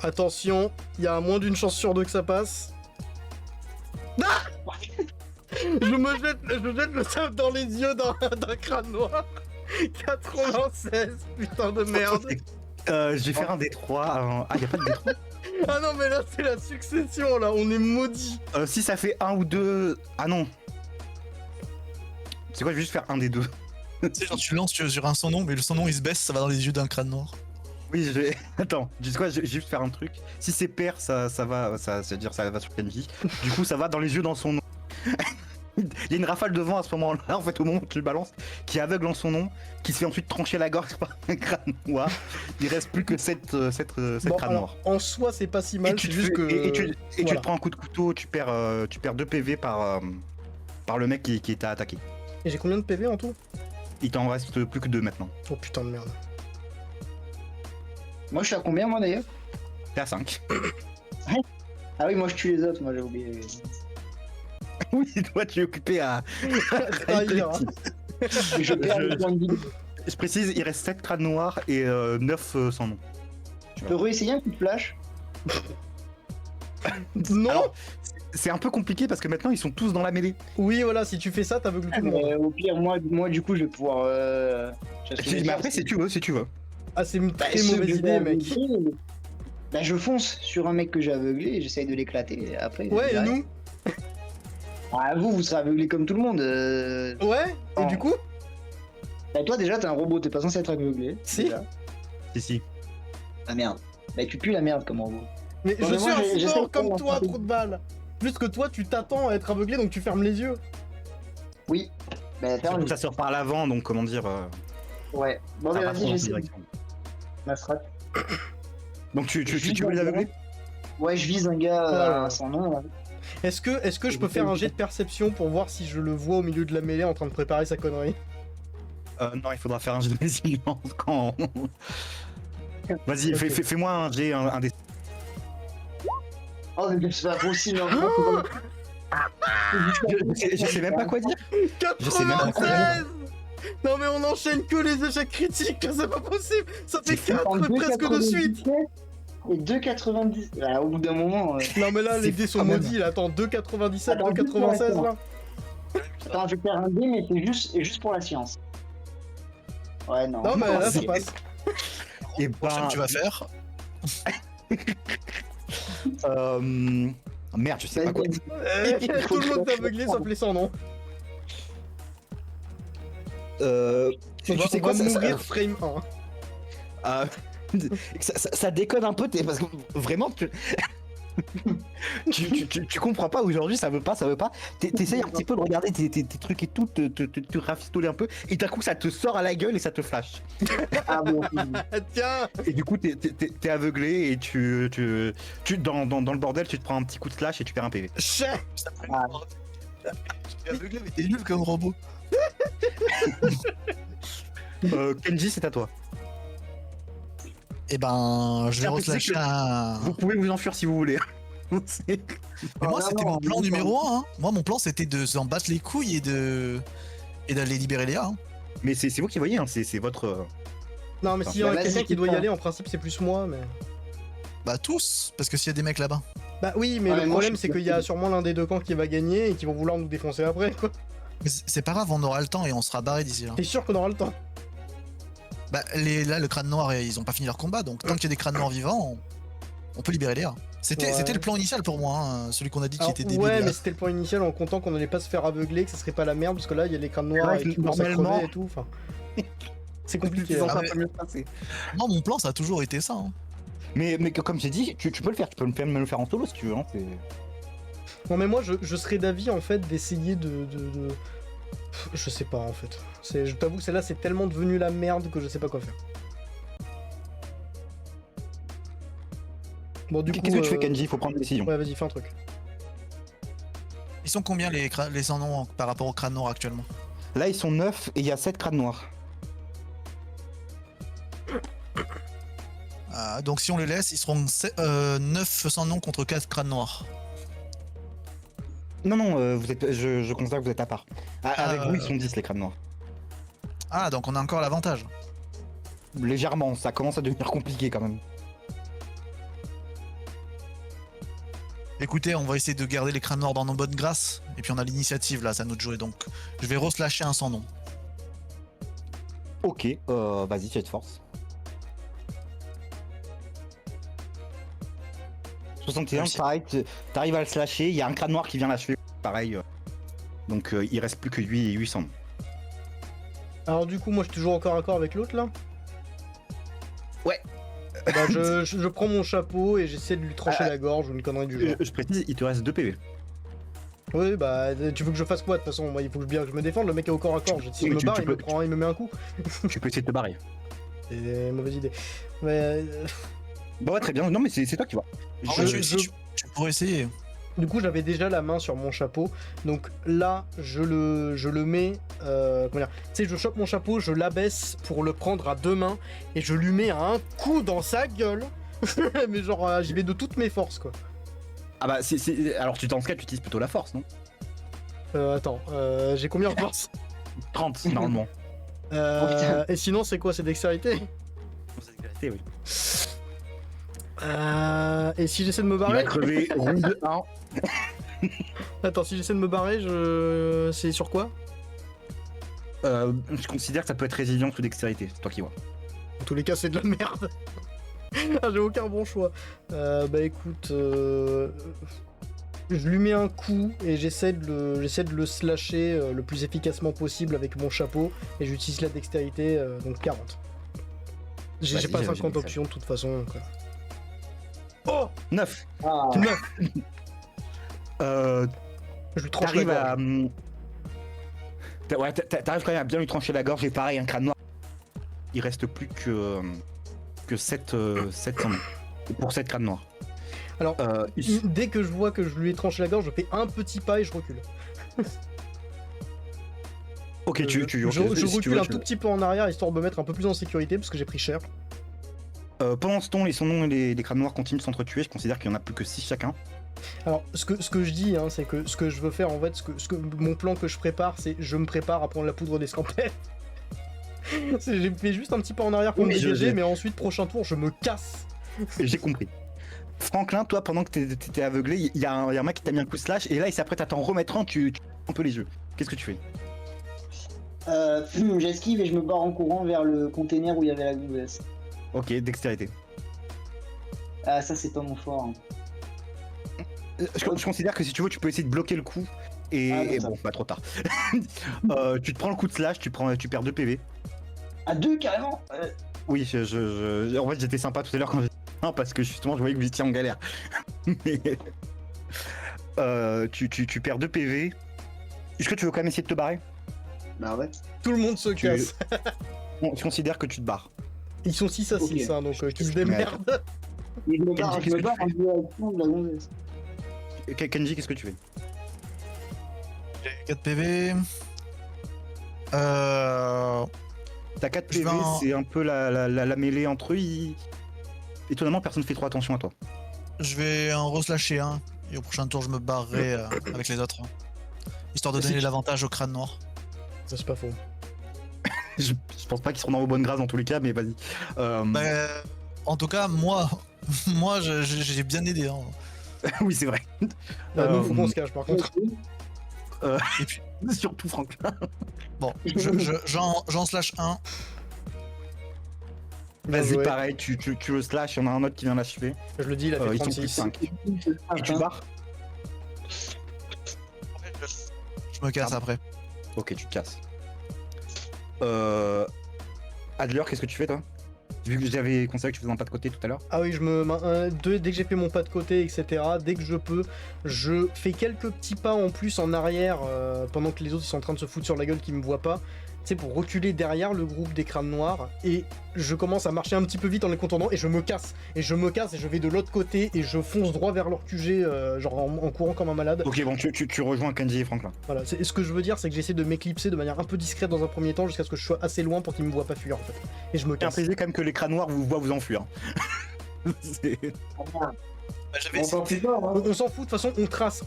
Attention, il y a moins d'une chance sur deux que ça passe. Ah je jette le sable dans les yeux d'un crâne noir. 96, putain de merde. Je vais faire un D3. Ah, y a pas de D3. Ah non mais là c'est la succession là, on est maudit. Si ça fait 1 ou 2. Ah non. C'est quoi, je vais juste faire un des deux. Tu sais, genre, tu lances sur un son nom, mais le son nom il se baisse, ça va dans les yeux d'un crâne noir. Oui, je vais. Attends, tu sais quoi, je vais juste faire un truc. Si c'est pair, ça va. C'est-à-dire ça va sur Kenji. Du coup, ça va dans les yeux dans son nom. Il y a une rafale de vent à ce moment-là, en fait, au moment où tu le balances, qui est aveugle en son nom, qui se fait ensuite trancher la gorge par un crâne noir. Il reste plus que 7 Bon, crânes alors, noirs. en soi c'est pas si mal, c'est juste que... Et tu voilà. te prends un coup de couteau, tu perds 2 PV par le mec qui t'a attaqué. Et j'ai combien de PV en tout? Il t'en reste plus que 2 maintenant. Oh putain de merde. Moi, je suis à combien, moi, d'ailleurs? T'es à 5. Ah oui, moi, je tue les autres, moi, j'ai oublié. Oui, toi tu es occupé à. Trahir, hein. Je perds Je- le point de vie. Je précise, il reste 7 crânes noirs et 9 sans nom. Tu peux réessayer un coup de flash? Non. Alors, c'est un peu compliqué parce que maintenant ils sont tous dans la mêlée. Oui voilà, si tu fais ça t'aveugles tout le monde. Au pire, moi, du coup, je vais pouvoir. Mais après, si tu veux, Ah c'est une très Bah, mauvaise ceux que idée j'ai mec. aveuglés, Bah, je fonce sur un mec que j'ai aveuglé et j'essaye de l'éclater. Après. Ouais et derrière. nous? Ah, vous serez aveuglé comme tout le monde. Ouais. Et Oh. du coup? Bah, toi, déjà, t'es un robot, t'es pas censé être aveuglé. Si. déjà. Si. Ah merde. Bah, tu pues la merde comme robot. Mais Non, je mais suis moi, un j'essaie sport de comme faire toi, un trop de balles. Juste que toi tu t'attends à être aveuglé donc tu fermes les yeux. Oui. Bah, ferme. Surtout que ça sort par l'avant, donc comment dire. Ouais. Bon, Ça mais va vas-y, dans j'essaie. direction. Ma strat. Donc tu veux les aveugler? Ouais, je vise un gars Voilà. sans nom. Là. Est-ce que je peux faire un jet de perception pour voir si je le vois au milieu de la mêlée en train de préparer sa connerie? Non, il faudra faire un jet de résilience quand. Vas-y, Ok. fais-moi un jet, un des. Oh, mais c'est pas possible. Je sais même pas quoi dire. Je sais même pas quoi 96. Non mais on enchaîne que les échecs critiques, c'est pas possible. Ça fait C'est 4 presque de suite. Et 2,90. Bah, au bout d'un moment. Non mais là les C'est dés sont quand même- maudits là, attends 2,97, Attends, 2,96 là. Attends, je vais faire un dé, mais c'est juste pour la science. Ouais, non. Non mais là ça c'est- passe. Et Prochaine que tu vas faire. Merde, je sais pas quoi dire. Tout le monde est aveuglé sauf les sans nom. Tu On va, sais on quoi, va ça, mourir frame 1. ça déconne un peu, parce que vraiment, Tu comprends pas aujourd'hui, ça veut pas. T'essayes un petit peu de regarder tes trucs et tout, te rafistoler un peu, et d'un coup ça te sort à la gueule et ça te flash. Ah bon. Tiens. Et du coup t'es aveuglé et dans le bordel tu te prends un petit coup de slash et tu perds un PV. Chais. Ah. Je suis aveuglé, mais t'es nul comme robot. Kenji, c'est à toi. Eh ben, je vais Tiens, relâcher tu sais que- un. Vous pouvez vous enfuir si vous voulez. Mais moi, non, c'était non, mon plan non, numéro 1. Hein. Moi, mon plan, c'était de s'en battre les couilles et d'aller libérer Léa. Hein. Mais c'est vous qui voyez, hein, c'est votre. Non, mais Bah, s'il y a vas-y, quelqu'un qui doit y putain. aller, en principe, c'est plus moi, mais. Bah, tous, parce que s'il y a des mecs là-bas. Bah oui, mais Ah, le mais moi, problème, je suis c'est qu'il y a sûr. sûrement l'un des deux camps qui va gagner et qui vont vouloir nous défoncer après, quoi. Mais c'est pas grave, on aura le temps et on sera barré d'ici là. T'es sûr qu'on aura le temps? Bah, là, le crâne noir, ils ont pas fini leur combat, donc tant qu'il y a des crânes noirs vivants, on peut libérer Léa. C'était Ouais. le plan initial pour moi, hein, celui qu'on a dit qui Alors, était débile. ouais, là. mais c'était le point initial en comptant qu'on allait pas se faire aveugler, que ça serait pas la merde, parce que là, il y a les crânes noirs Ouais, et qui commencent à normalement. crever et tout, enfin. C'est compliqué. Ils ont hein. pas mais- mieux passé. Moi, mon plan, ça a toujours été ça. Hein. Mais comme j'ai dit, tu peux le faire, tu peux même le faire en solo si tu veux. Hein, Non, mais moi, je serais d'avis, en fait, d'essayer de. Je sais pas, en fait. Je t'avoue, celle-là, c'est tellement devenu la merde que je sais pas quoi faire. Bon, du coup. Qu'est-ce que tu fais, Kenji? Il faut prendre une décision. Ouais, vas-y, fais un truc. Ils sont combien les sans noms par rapport au crâne noir actuellement? Là, ils sont 9 et il y a 7 crânes noirs. Donc si on les laisse, ils seront 9 sans nom contre 4 crânes noirs. Non, je considère que vous êtes à part. Avec Ah, vous, ils sont 10 les crânes noirs. Ah, donc on a encore l'avantage. Légèrement, ça commence à devenir compliqué quand même. Écoutez, on va essayer de garder les crânes noirs dans nos bonnes grâces. Et puis on a l'initiative là, c'est à nous de jouer donc. Je vais re-slasher un sans nom. Ok, vas-y, jet de force. 61, Réussi. pareil, t'arrives à le slasher, il y a un crâne noir qui vient l'achever, pareil. Donc il reste plus que 800. Alors, du coup, moi, je suis toujours encore à corps avec l'autre, là. Ouais. Bah, je prends mon chapeau et j'essaie de lui trancher Ah, la gorge ou une connerie du genre. Je précise, il te reste 2 PV. Oui, bah, tu veux que je fasse quoi de toute façon? Moi, il faut bien que je me défende. Le mec est au corps à corps. Si je me tu barre, peux- il me met un coup. Tu peux essayer de te barrer. C'est une mauvaise idée. Mais. Bon, ouais, très bien, non mais c'est toi qui vois. En Je- vrai, je- tu pourrais essayer. Du coup, j'avais déjà la main sur mon chapeau. Donc là, je le mets. Comment dire? Tu sais, je chope mon chapeau, je l'abaisse pour le prendre à deux mains et je lui mets un coup dans sa gueule. Mais genre, j'y vais de toutes mes forces, quoi. Ah bah, alors dans ce cas, tu utilises plutôt la force, non? Attends, j'ai combien de force? 30, normalement. Et sinon, c'est quoi? C'est dextérité? Oui. Et si j'essaie de me Il va barrer? crever round 1. Attends, si j'essaie de me barrer, c'est sur quoi? Je considère que ça peut être résilience ou dextérité, c'est toi qui vois. En tous les cas, c'est de la merde. Ah, j'ai aucun bon choix. Bah écoute, je lui mets un coup et j'essaie de le slasher le plus efficacement possible avec mon chapeau et j'utilise la dextérité, donc 40. J'ai Vas-y, pas j'ai 50 mis ça. options de toute façon. Quoi. Oh 9. Ah, 9. Euh, Je lui tranche la T'arrives gorge. à. Ouais, t'arrives quand même à bien lui trancher la gorge et pareil, un crâne noir. Il reste plus que 7 pour 7 crânes noirs. Alors, dès que je vois que je lui ai tranché la gorge, je fais un petit pas et je recule. Ok, je si tu recule veux, un tout petit peu en arrière histoire de me mettre un peu plus en sécurité parce que j'ai pris cher. pendant ce temps, les Sondons et les crânes noirs continuent de s'entretuer. Je considère qu'il y en a plus que 6 chacun. Alors, ce que je dis, hein, c'est que ce que je veux faire en fait, mon plan que je prépare, c'est je me prépare à prendre la poudre d'escampette. J'ai fait juste un petit pas en arrière pour Oui, me dégager, je- mais ensuite, prochain tour, je me casse. J'ai compris. Franklin, toi, pendant que t'étais aveuglé, il y a un mec qui t'a mis un coup de slash et là, il s'apprête à t'en remettre un. Tu un peu les yeux. Qu'est-ce que tu fais? j'esquive et je me barre en courant vers le container où il y avait la gonzesse. Ok, dextérité. Ah, ça, c'est pas mon fort. Hein. Je considère que si tu veux, tu peux essayer de bloquer le coup. Et, Ah, et ça. bon, pas trop tard. Tu te prends le coup de slash, tu perds 2 PV. À deux, carrément Oui, en fait, j'étais sympa tout à l'heure quand j'ai. Non, parce que justement, je voyais que vous étiez en galère. Mais, tu perds 2 PV. Est-ce que tu veux quand même essayer de te barrer? Bah ouais. Tout le monde se Tu- casse. Bon, je considère que tu te barres. Ils sont 6 à 6, Ok. hein, donc qu'ils se démerdent. Et je me Kenji, barre, qu'est-ce je que me barre tu en direction de la gonzesse. Kenji, qu'est-ce que tu fais? J'ai 4 PV. Euh... T'as 4 Je PV, vais en- c'est un peu la mêlée entre eux. Étonnamment, personne ne fait trop attention à toi. Je vais en reslasher un. Et au prochain tour, je me barrerai avec les autres. Histoire de Si donner tu- l'avantage au crâne noir. Ça, c'est pas faux. Je pense pas qu'ils seront dans vos bonnes grâces dans tous les cas, mais vas-y. Bah, en tout cas, moi, j'ai bien aidé. Hein. Oui, c'est vrai. Nous, faut qu'on se cache, par contre. Et puis, Surtout Franklin. bon, j'en slash un. Bien Vas-y, joué. pareil, tu le slash, il y en a un autre qui vient l'achever. Je le dis, il a fait Ils sont plus 36. 5. Et tu barres? Je me casse après. Ok, tu te casses. Adler, qu'est-ce que tu fais toi? Vu que j'avais conseillé que tu faisais un pas de côté tout à l'heure. Ah oui, dès que j'ai fait mon pas de côté, etc., dès que je peux, je fais quelques petits pas en plus en arrière pendant que les autres ils sont en train de se foutre sur la gueule qui me voient pas. Tu sais, pour reculer derrière le groupe des crânes noirs. Et je commence à marcher un petit peu vite en les contournant et je me casse. Et je vais de l'autre côté et je fonce droit vers leur QG, genre en courant comme un malade. Ok, bon, tu rejoins Kenji et Franklin. Voilà, ce que je veux dire, c'est que j'essaie de m'éclipser de manière un peu discrète dans un premier temps jusqu'à ce que je sois assez loin pour qu'ils me voient pas fuir en fait. Et je me Tiens, casse. précisez quand même que les crânes noirs vous voient vous enfuir. C'est- Bah, j'avais On s'en fout pas, hein. On s'en fout, de toute façon,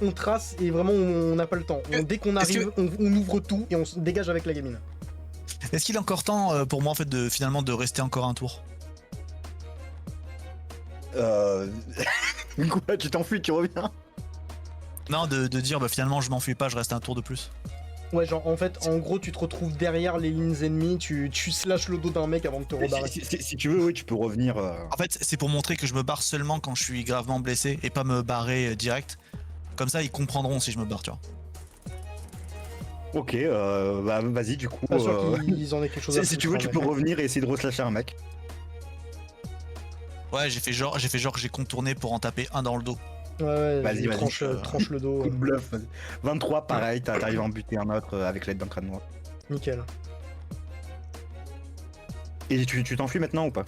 on trace et vraiment on n'a pas le temps. Dès qu'on est-ce arrive, on ouvre tout et on se dégage avec la gamine. Est-ce qu'il est encore temps pour moi en fait de finalement de rester encore un tour? Quoi, tu t'enfuis, tu reviens? Non, de dire bah finalement je m'enfuis pas, je reste un tour de plus. Ouais, genre en fait, en gros, tu te retrouves derrière les lignes ennemies, tu slashes le dos d'un mec avant de te rebarrer. Si tu veux, oui, tu peux revenir. En fait, c'est pour montrer que je me barre seulement quand je suis gravement blessé et pas me barrer direct. Comme ça, ils comprendront si je me barre, tu vois. Ok, bah vas-y, du coup. Pas sûr qu'ils en aient quelque chose à Si tu foutre, veux, en tu vrai. peux revenir et essayer de reslasher un mec. Ouais, j'ai fait genre que j'ai contourné pour en taper un dans le dos. Ouais, Vas-y, vas-y. tranche le dos. Coup de bluff, vas-y. 23, pareil, t'arrives à en buter un autre avec l'aide d'un crâne noir. Nickel. Et tu t'enfuis maintenant ou pas?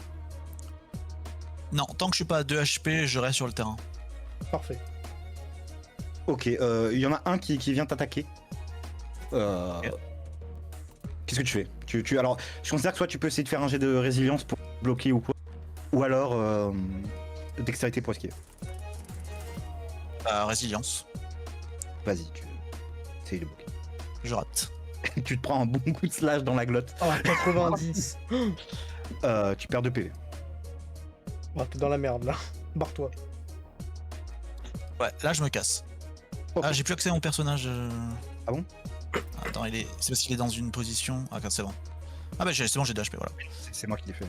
Non, tant que je suis pas à 2 HP, je reste sur le terrain. Parfait. Ok, il y en a un qui vient t'attaquer. Qu'est-ce que tu fais? Alors, je considère que soit tu peux essayer de faire un jet de résilience pour bloquer ou quoi, ou alors dextérité pour esquiver. Résilience, Vas-y, tu essayes de bloquer. je rate. Tu te prends un bon coup de slash dans la glotte. Oh, 90. Tu perds 2 PV. Oh, t'es dans la merde là. Barre-toi. Ouais, là je me casse. Ok. Ah, j'ai plus accès à mon personnage. Ah bon? Attends, c'est parce qu'il est dans une position. Ah, c'est bon. Ah bah c'est bon, j'ai 2 HP, voilà. C'est moi qui l'ai fait.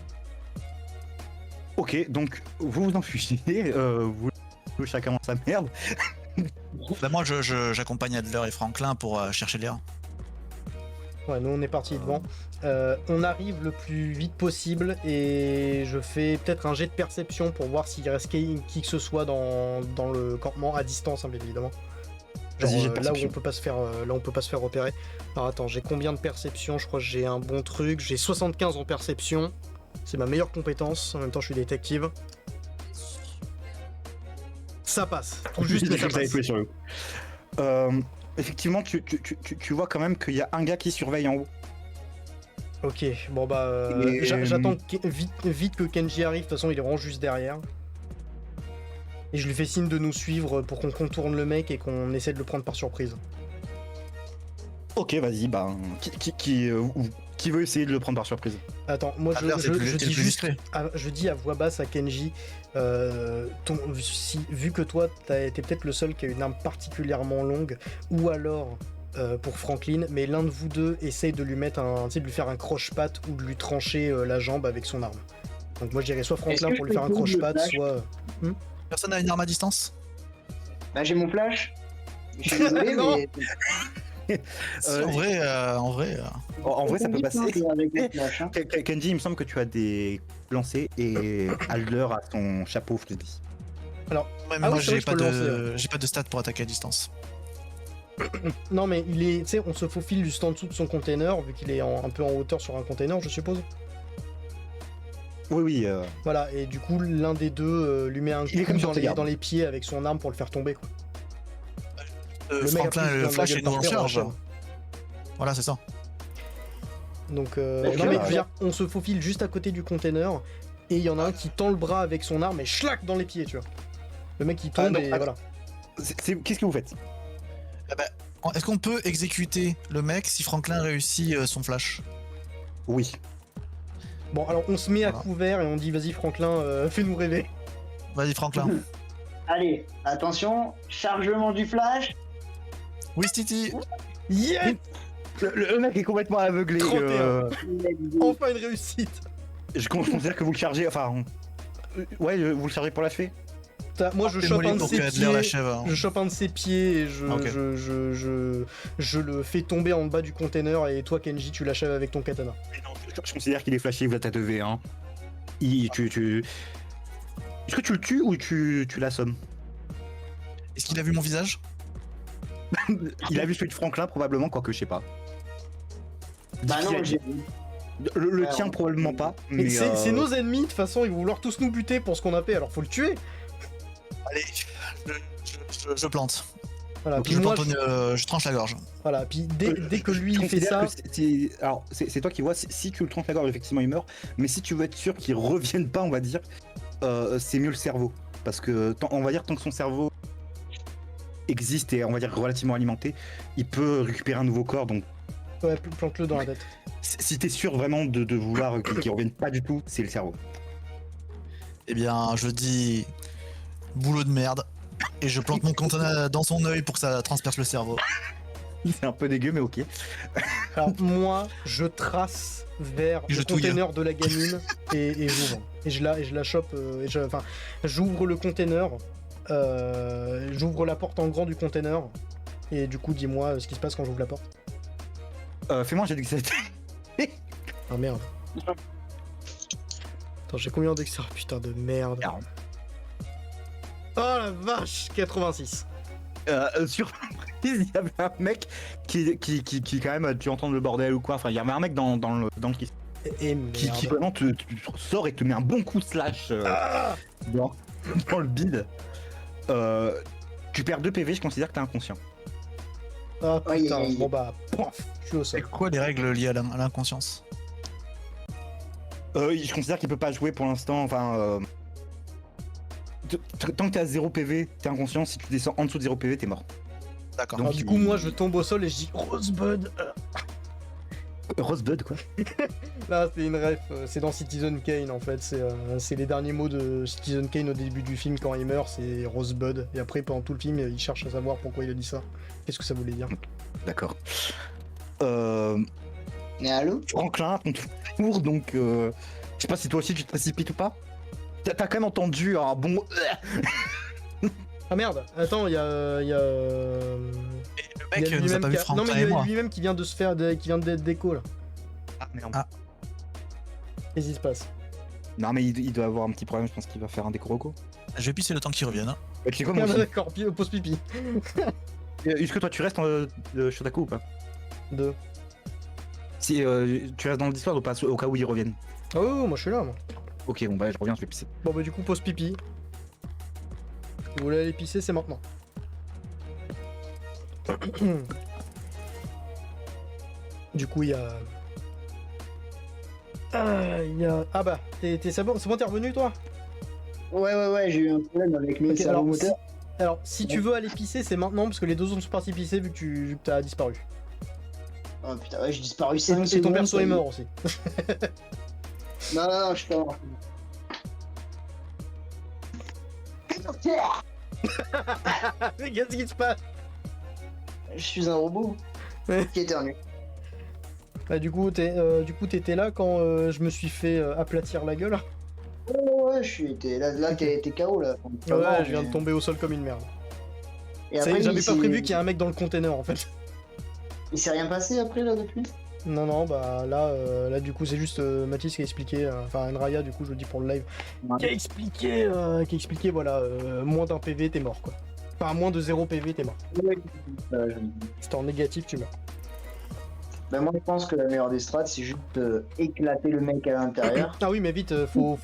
Ok, donc vous vous enfuyez, vous chacun dans sa merde. Bah moi j'accompagne Adler et Franklin pour chercher l'air. Ouais, nous on est parti devant. On arrive le plus vite possible et je fais peut-être un jet de perception pour voir s'il reste qui que ce soit dans le campement à distance, hein, bien évidemment. Genre, Vas-y, jet de là où perception. on peut pas se faire, là on peut pas se faire repérer. Alors attends, j'ai combien de perception? Je crois que j'ai un bon truc. J'ai 75 en perception. C'est ma meilleure compétence. En même temps, je suis détective. Ça passe. Tout juste, mais ça Vous avez passe. joué sur le coup. Effectivement, tu vois quand même qu'il y a un gars qui surveille en haut. Ok, bon bah, Et- j'attends vite que Kenji arrive, de toute façon il est vraiment juste derrière. Et je lui fais signe de nous suivre pour qu'on contourne le mec et qu'on essaie de le prendre par surprise. Ok, vas-y, bah. Qui veut essayer de le prendre par surprise? Attends, moi Adler, c'est le je plus dis juste, discret. je dis à voix basse à Kenji, vu que toi t'es peut-être le seul qui a une arme particulièrement longue, ou alors pour Franklin, mais l'un de vous deux essaye de lui mettre tu sais, de lui faire un croche-patte ou de lui trancher la jambe avec son arme. Donc moi je dirais soit Est-ce Franklin que pour je lui faire un peux double croche-patte, flash soit... Personne n'a une arme à distance? Bah j'ai mon flash. Je suis désolé, Non. mais Si, en vrai, En vrai, ça peut passer. Avec les flashs, hein. Kenji, il me semble que tu as des lancers et Alder a son chapeau frisbee. ouais, mais Ah moi oui, c'est vrai, je peux le lancer, j'ai pas de stats pour attaquer à distance. Non, mais il est. Tu sais, on se faufile juste en dessous de son container, vu qu'il est un peu en hauteur sur un container, je suppose. Oui, oui. Voilà, et du coup, l'un des deux lui met un Il est coup comme sur dans tes gardes. les pieds avec son arme pour le faire tomber, quoi. mec Franklin, a pris le dans flash la est gueule une par terre, recharge. on enchaîne. Voilà, c'est ça. Donc, Ok, non, mais bah, je veux dire, on se faufile juste à côté du container, et il y en a un qui tend le bras avec son arme et schlac dans les pieds, tu vois. Le mec il tombe non, et attends. voilà. Qu'est-ce que vous faites? Est-ce qu'on peut exécuter le mec si Franklin réussit son flash? Oui. Bon, alors on se met à Voilà. couvert et on dit vas-y Franklin, fais-nous rêver. Vas-y, Franklin. Allez, attention, chargement du flash. Oui, Stiti. Yeah. Le mec est complètement aveuglé. 31. Let's go. Enfin une réussite. Je considère que vous le chargez. Enfin. Ouais, vous le chargez pour l'achever. Moi je Fais-le chope molly un de pour ses que Adler pieds. l'achève, hein. Je chope un de ses pieds et Ah, ok. je le fais tomber en bas du container et toi Kenji tu l'achèves avec ton katana. Je considère qu'il est flashé, vous êtes à 2v, hein. Est-ce que tu le tues ou tu l'assommes? Est-ce qu'il a vu mon visage? Il a vu celui de Franklin probablement, quoique je sais pas. Bah non, j'ai. Le Ouais, tien on- probablement pas. Mais Mais c'est nos ennemis, de toute façon ils vont vouloir tous nous buter pour ce qu'on a fait, alors faut le tuer. Allez, je plante. Voilà, puis Je moi, plante, je tranche la gorge. voilà, puis dès que lui je il fait considère ça, que alors c'est toi qui vois, si tu le tranches la gorge, effectivement il meurt, mais si tu veux être sûr qu'il revienne pas, on va dire, c'est mieux le cerveau. Parce que on va dire tant que son cerveau existe et on va dire relativement alimenté, il peut récupérer un nouveau corps. Donc ouais, plante-le dans la tête. si t'es sûr vraiment de vouloir qu'il revienne pas du tout, c'est le cerveau. Eh bien, je dis boulot de merde. Et je plante mon conteneur dans son œil pour que ça transperce le cerveau. C'est un peu dégueu mais ok. Alors moi, je trace vers Et je le touille. container de la gamine et j'ouvre. Et je la chope, enfin, j'ouvre le container, j'ouvre la porte en grand du container, et du coup, dis-moi ce qui se passe quand j'ouvre la porte. Fais-moi un jet d'excellence. Ah merde. Attends, j'ai combien d'extra? Putain de merde. 40. Oh la vache, 86. Sur il y avait un mec qui quand même, tu entends le bordel ou quoi, enfin il y avait un mec dans le Et merde. qui vraiment te sort et te met un bon coup de slash dans le bide. Tu perds 2 PV, je considère que t'es inconscient. Ah Aïe, putain, aïe, aïe. bon bah, pof, je suis au C'est sol. quoi les règles liées à l'inconscience? Je considère qu'il peut pas jouer pour l'instant, enfin... tant que t'es à 0 PV, t'es inconscient, si tu descends en dessous de 0 PV, t'es mort. D'accord. Donc, Alors du coup, moi je tombe au sol et je dis Rosebud. Rosebud quoi. Là, c'est une ref, c'est dans Citizen Kane en fait. C'est les derniers mots de Citizen Kane au début du film quand il meurt, c'est Rosebud. Et après, pendant tout le film, il cherche à savoir pourquoi il a dit ça. Qu'est-ce que ça voulait dire? D'accord. Mais allô? Franklin, ton tour, donc... je sais pas si toi aussi tu te précipites ou pas. T'as quand même entendu un bon... Ah merde, attends, il y a. Le il y a mec nous a lui-même pas vu qui a- Non, mais Franklin il y et a moi. lui-même qui vient de se faire. Qui vient d'être déco là. Ah merde. Ah. Qu'est-ce qui se passe? Non mais il doit avoir un petit problème, je pense qu'il va faire un décoroco. Je vais pisser le temps qu'il revienne. Hein. Tu sais quoi Ah moi bah aussi. d'accord, pause pipi. Est-ce que toi tu restes Shotaku ou pas? 2. Si tu restes dans le Discord ou pas, au cas où ils reviennent. Ah oui, oui, moi je suis là, moi. Ok bon bah je reviens, je vais pisser. Bon bah du coup, pause pipi. Vous voulez aller pisser, c'est maintenant. Du coup, il y a. Ah bah, c'est bon, t'es revenu toi? Ouais, j'ai eu un problème avec le Ok, cerveau alors, moteur. Alors, si tu veux aller pisser, c'est maintenant parce que les deux autres sont partis pisser vu que t'as disparu. Oh putain, ouais, j'ai disparu Et 5 secondes. et ton perso ça y est mort aussi. Non, je suis pas mort. Mais qu'est-ce qui se passe? Je suis un robot Ouais. qui éternue. Bah, du coup, t'étais là quand je me suis fait aplatir la gueule. Ouais, là, t'es KO là. Ouais, je viens de tomber au sol comme une merde. Et après, J'avais pas c'est- prévu qu'il y a un mec dans le container en fait. Il s'est rien passé après là depuis? Non, non, bah là du coup, c'est juste Mathis qui a expliqué, enfin Enraya, du coup, je le dis pour le live, qui a expliqué, voilà, moins d'un PV, t'es mort, quoi. Enfin, moins de 0 PV, t'es mort. Si t'es en négatif, tu meurs. Ben moi je pense que la meilleure des strats c'est juste éclater le mec à l'intérieur. Ah oui, mais vite, faut...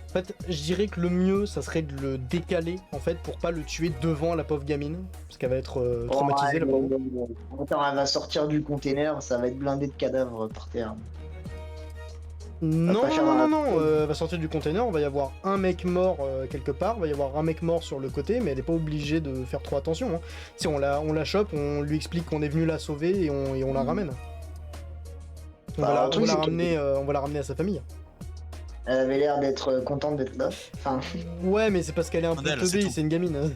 En fait, je dirais que le mieux, ça serait de le décaler, en fait, pour pas le tuer devant la pauvre gamine, parce qu'elle va être traumatisée, la pauvre. Attends, elle va sortir du container, ça va être blindé de cadavres par terre. Non, pas faire non, un- non, non, elle va sortir du container, il va y avoir un mec mort quelque part, il va y avoir un mec mort sur le côté, mais elle est pas obligée de faire trop attention. Hein. Si on la chope, on lui explique qu'on est venu la sauver et on la ramène. On va la ramener à sa famille. Elle avait l'air d'être contente d'être là. Enfin, Ouais, mais c'est parce qu'elle est un peu d'elle, c'est teubée, tout. c'est une gamine. Hein.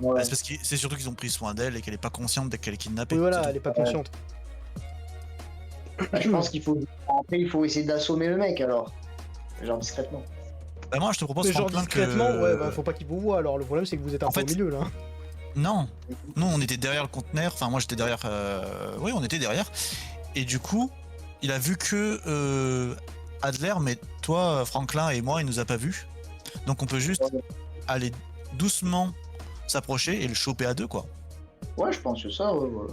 ouais. Bah, c'est parce que c'est surtout qu'ils ont pris soin d'elle et qu'elle est pas consciente dès qu'elle est kidnappée. Oui, voilà, c'est elle est pas consciente. Bah, je pense qu'il faut. Après, il faut essayer d'assommer le mec alors. Genre discrètement. tout. Bah, moi, je te propose Mais genre Franklin discrètement, que... ouais, bah faut pas qu'il vous voit, alors le problème c'est que vous êtes un En peu au fait- milieu là. Non, non, on était derrière le conteneur. Enfin, moi, j'étais derrière. Oui, on était derrière. Et du coup, il a vu que Adler, mais toi, Franklin et moi, il nous a pas vus. Donc, on peut juste aller doucement s'approcher et le choper à deux, quoi. Ouais, je pense que ça, ouais, voilà.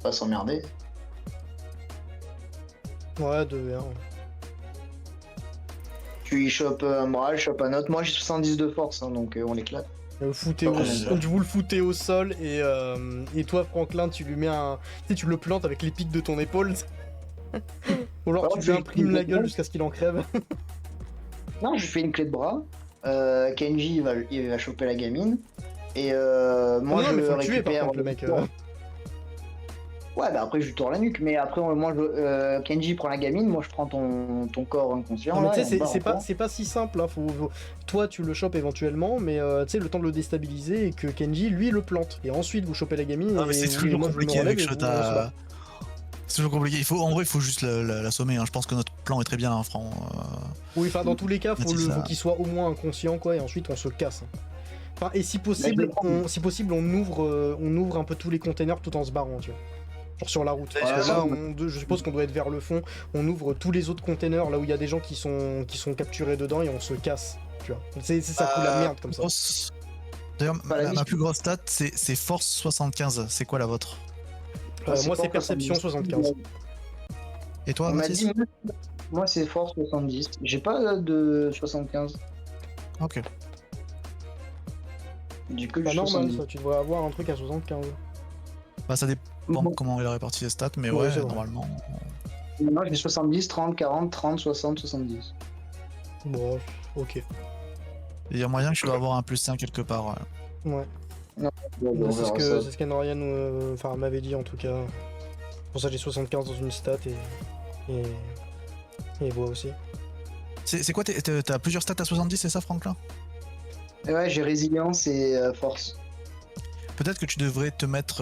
Pas s'emmerder. Ouais, 2v1. Tu y chopes un bras, je chope un autre. Moi j'ai 70 de force, hein, donc on l'éclate. Vous le foutez au sol et toi Franklin tu lui mets un. Tu sais, tu le plantes avec les pics de ton épaule. Ou alors Ouais, tu je lui fais imprimes une la clé de gueule bras. jusqu'à ce qu'il en crève. Non, je fais une clé de bras. Kenji il va choper la gamine. Et moi non, je mais faut le tuer par récupère. contre le mec. Ouais, bah après je lui tourne la nuque, mais après moi Kenji prend la gamine, moi je prends ton corps inconscient. Non, mais là, tu et sais, on part c'est encore. pas si simple. Hein. Toi, tu le chopes éventuellement, mais tu sais, le temps de le déstabiliser et que Kenji, lui, le plante. Et ensuite, vous chopez la gamine. Ah, mais et c'est vous- toujours moi, je me compliqué relève avec et Shota. on se bat. C'est toujours compliqué. En vrai, il faut juste l'assommer. Hein. Je pense que notre plan est très bien, hein, Franck. Oui, enfin, dans tous les cas, Mathis, ça- faut qu'il soit au moins inconscient, quoi, et ensuite on se casse. Enfin, et si Bah, possible, je vais prendre. on ouvre un peu tous les containers tout en se barrant, tu vois. Genre sur la route. Parce que là, je suppose qu'on doit être vers le fond. On ouvre tous les autres containers là où il y a des gens qui sont capturés dedans et on se casse, tu vois. Ça fout la merde comme ça. D'ailleurs, Bah, la ma mission- plus grosse stat, c'est Force 75. C'est quoi la vôtre? Moi, c'est Perception 75. Et toi, On m'a Mathis? dit, moi c'est force 70. J'ai pas de 75. Ok. Du coup, Pas j'ai normal 70. ça, tu devrais avoir un truc à 75. Bah, ça dépend Bon. comment il a réparti les stats, mais Ouais, ouais, c'est vrai. normalement. Moi j'ai 70, 30, 40, 30, 60, 70. Bon, ok. Il y a moyen que je dois avoir un +1 quelque part. Ouais. Ouais. On C'est verra ça. ce qu'Enryan m'avait dit en tout cas. Pour ça, j'ai 75 dans une stat et voix aussi. C'est quoi? T'as plusieurs stats à 70, c'est ça, Franklin? Et ouais, j'ai résilience et force. Peut-être que tu devrais te mettre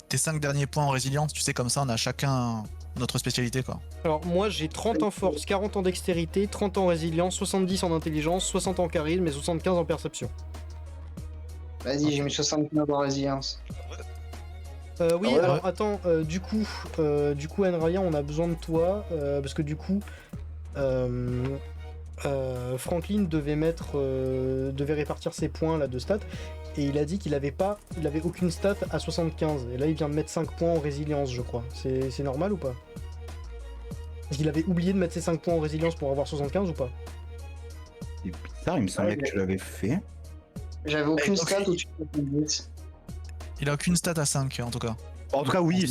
tes 5 derniers points en résilience, tu sais, comme ça on a chacun notre spécialité, quoi. Alors moi j'ai 30 en force, 40 en dextérité, 30 en résilience, 70 en intelligence, 60 en charisme et 75 en perception. Vas-y, j'ai mis 75 en résilience. Oui, Ah ouais, alors ouais. attends, du coup Enraya, on a besoin de toi, parce que du coup, Franklin devait répartir ses points là de stats, et il a dit qu'il avait aucune stat à 75, et là il vient de mettre 5 points en résilience, je crois. C'est normal ou pas? Est-ce qu'il avait oublié de mettre ses 5 points en résilience pour avoir 75 ou pas? C'est bizarre, il me semblait que tu l'avais fait. J'avais aucune ok. stat au-dessus de 70. Il a aucune stat à 5 en tout cas. En tout cas, oui,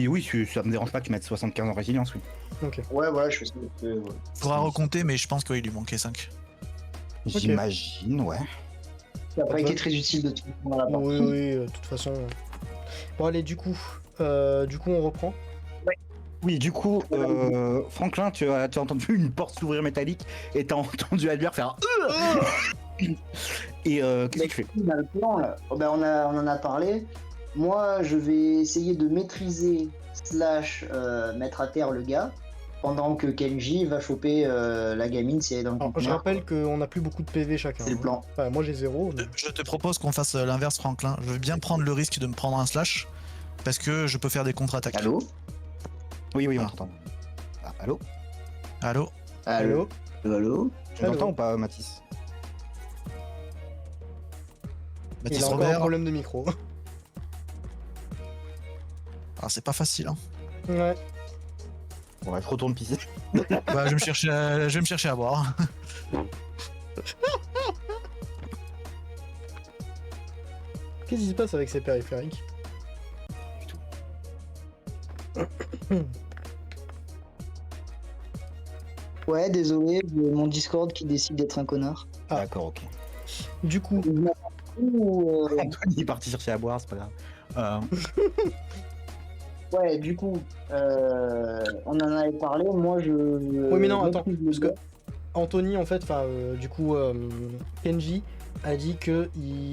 oui, ça me dérange pas que tu mettes 75 en résilience, oui. Ok. Ouais, voilà, je fais ça. Ouais. Faudra recompter, mais je pense qu'il lui manquait 5. J'imagine, ouais. Ça n'a pas été très utile de tout dans la partie. Oui, de toute façon. Bon allez, du coup on reprend. Oui, du coup, Franklin, tu as entendu une porte s'ouvrir métallique et t'as entendu Albert faire Et qu'est-ce que tu fais? On a le plan là. Oh, ben, on en a parlé. Moi, je vais essayer de maîtriser / mettre à terre le gars pendant que Kenji va choper la gamine si elle est dans le Alors, je conteneur, rappelle quoi. qu'on a plus beaucoup de PV chacun. C'est le hein. plan. Enfin, moi j'ai 0. Je te propose qu'on fasse l'inverse, Franklin. Je veux bien prendre le risque de me prendre un slash, Parce que je peux faire des contre-attaques. Allô? Oui, on Ah. t'entend. Ah, allô? Allô? Allô? Allô? Tu Allô. m'entends ou pas, Mathis? Il Baptiste a encore un Robert. problème de micro. Ah, c'est pas facile, hein. Ouais. Bon, ouais, je retourne pisser. Bah, je vais me chercher à boire. Qu'est-ce qui se passe avec ces périphériques? Ouais, désolé, mon Discord qui décide d'être un connard. Ah. D'accord, ok. Du coup, Anthony est parti chercher à boire, c'est pas grave. Ouais, du coup, on en avait parlé. Moi, je. oui mais non, attends, maîtrise le parce que jeu. Anthony en fait, enfin du coup Kenji a dit que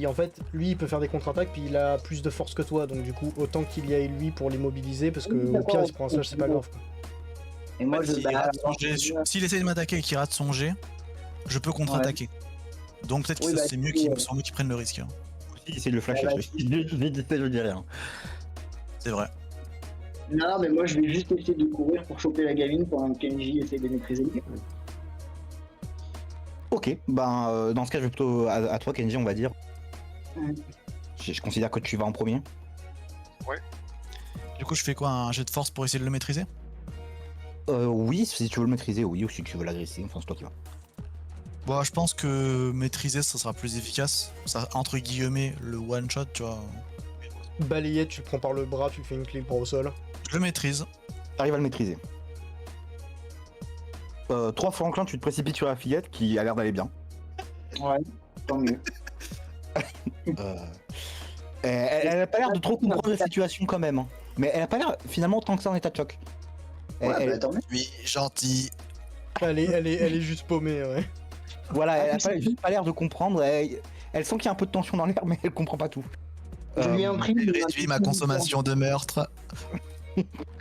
en fait lui il peut faire des contre-attaques puis il a plus de force que toi, donc du coup autant qu'il y aille lui pour l'immobiliser parce que Oui, au d'accord, pire il se prend un slash, c'est pas grave. Quoi. Et moi, je. S'il rate son jet s'il essaie de m'attaquer et qu'il rate son jet, je peux contre-attaquer. Donc peut-être que Oui, bah, c'est mieux du coup, qu'ils prennent le risque. Hein. Si, c'est le flash. Ouais, Je dis rien. C'est vrai. Non, mais moi, je vais juste essayer de courir pour choper la gamine pendant que Kenji essaie de maîtriser le game. Ok, ben dans ce cas, je vais plutôt à toi, Kenji, on va dire. Mhm. Je considère que tu vas en premier. Du coup, je fais quoi? Un jet de force pour essayer de le maîtriser? Oui, si tu veux le maîtriser, oui, ou si tu veux l'agresser, enfin, c'est toi qui vas. Bon, je pense que maîtriser, ça sera plus efficace. Ça, entre guillemets, le one shot, tu vois. Balayette, tu le prends par le bras, tu fais une clé pour au sol. Je le maîtrise. T'arrives à le maîtriser. 3 Franklin, tu te précipites sur la fillette qui a l'air d'aller bien. Ouais, tant mieux. Elle a pas l'air de trop comprendre la situation quand même. Hein. Mais elle a pas l'air finalement tant que ça en état de choc. Ouais, bah, tant mieux. Oui, gentil. Elle est juste paumée, ouais. Voilà, elle a juste pas l'air de comprendre. Elle sent qu'il y a un peu de tension dans l'air, mais elle comprend pas tout. Je lui imprime. J'ai réduit ma consommation de meurtre.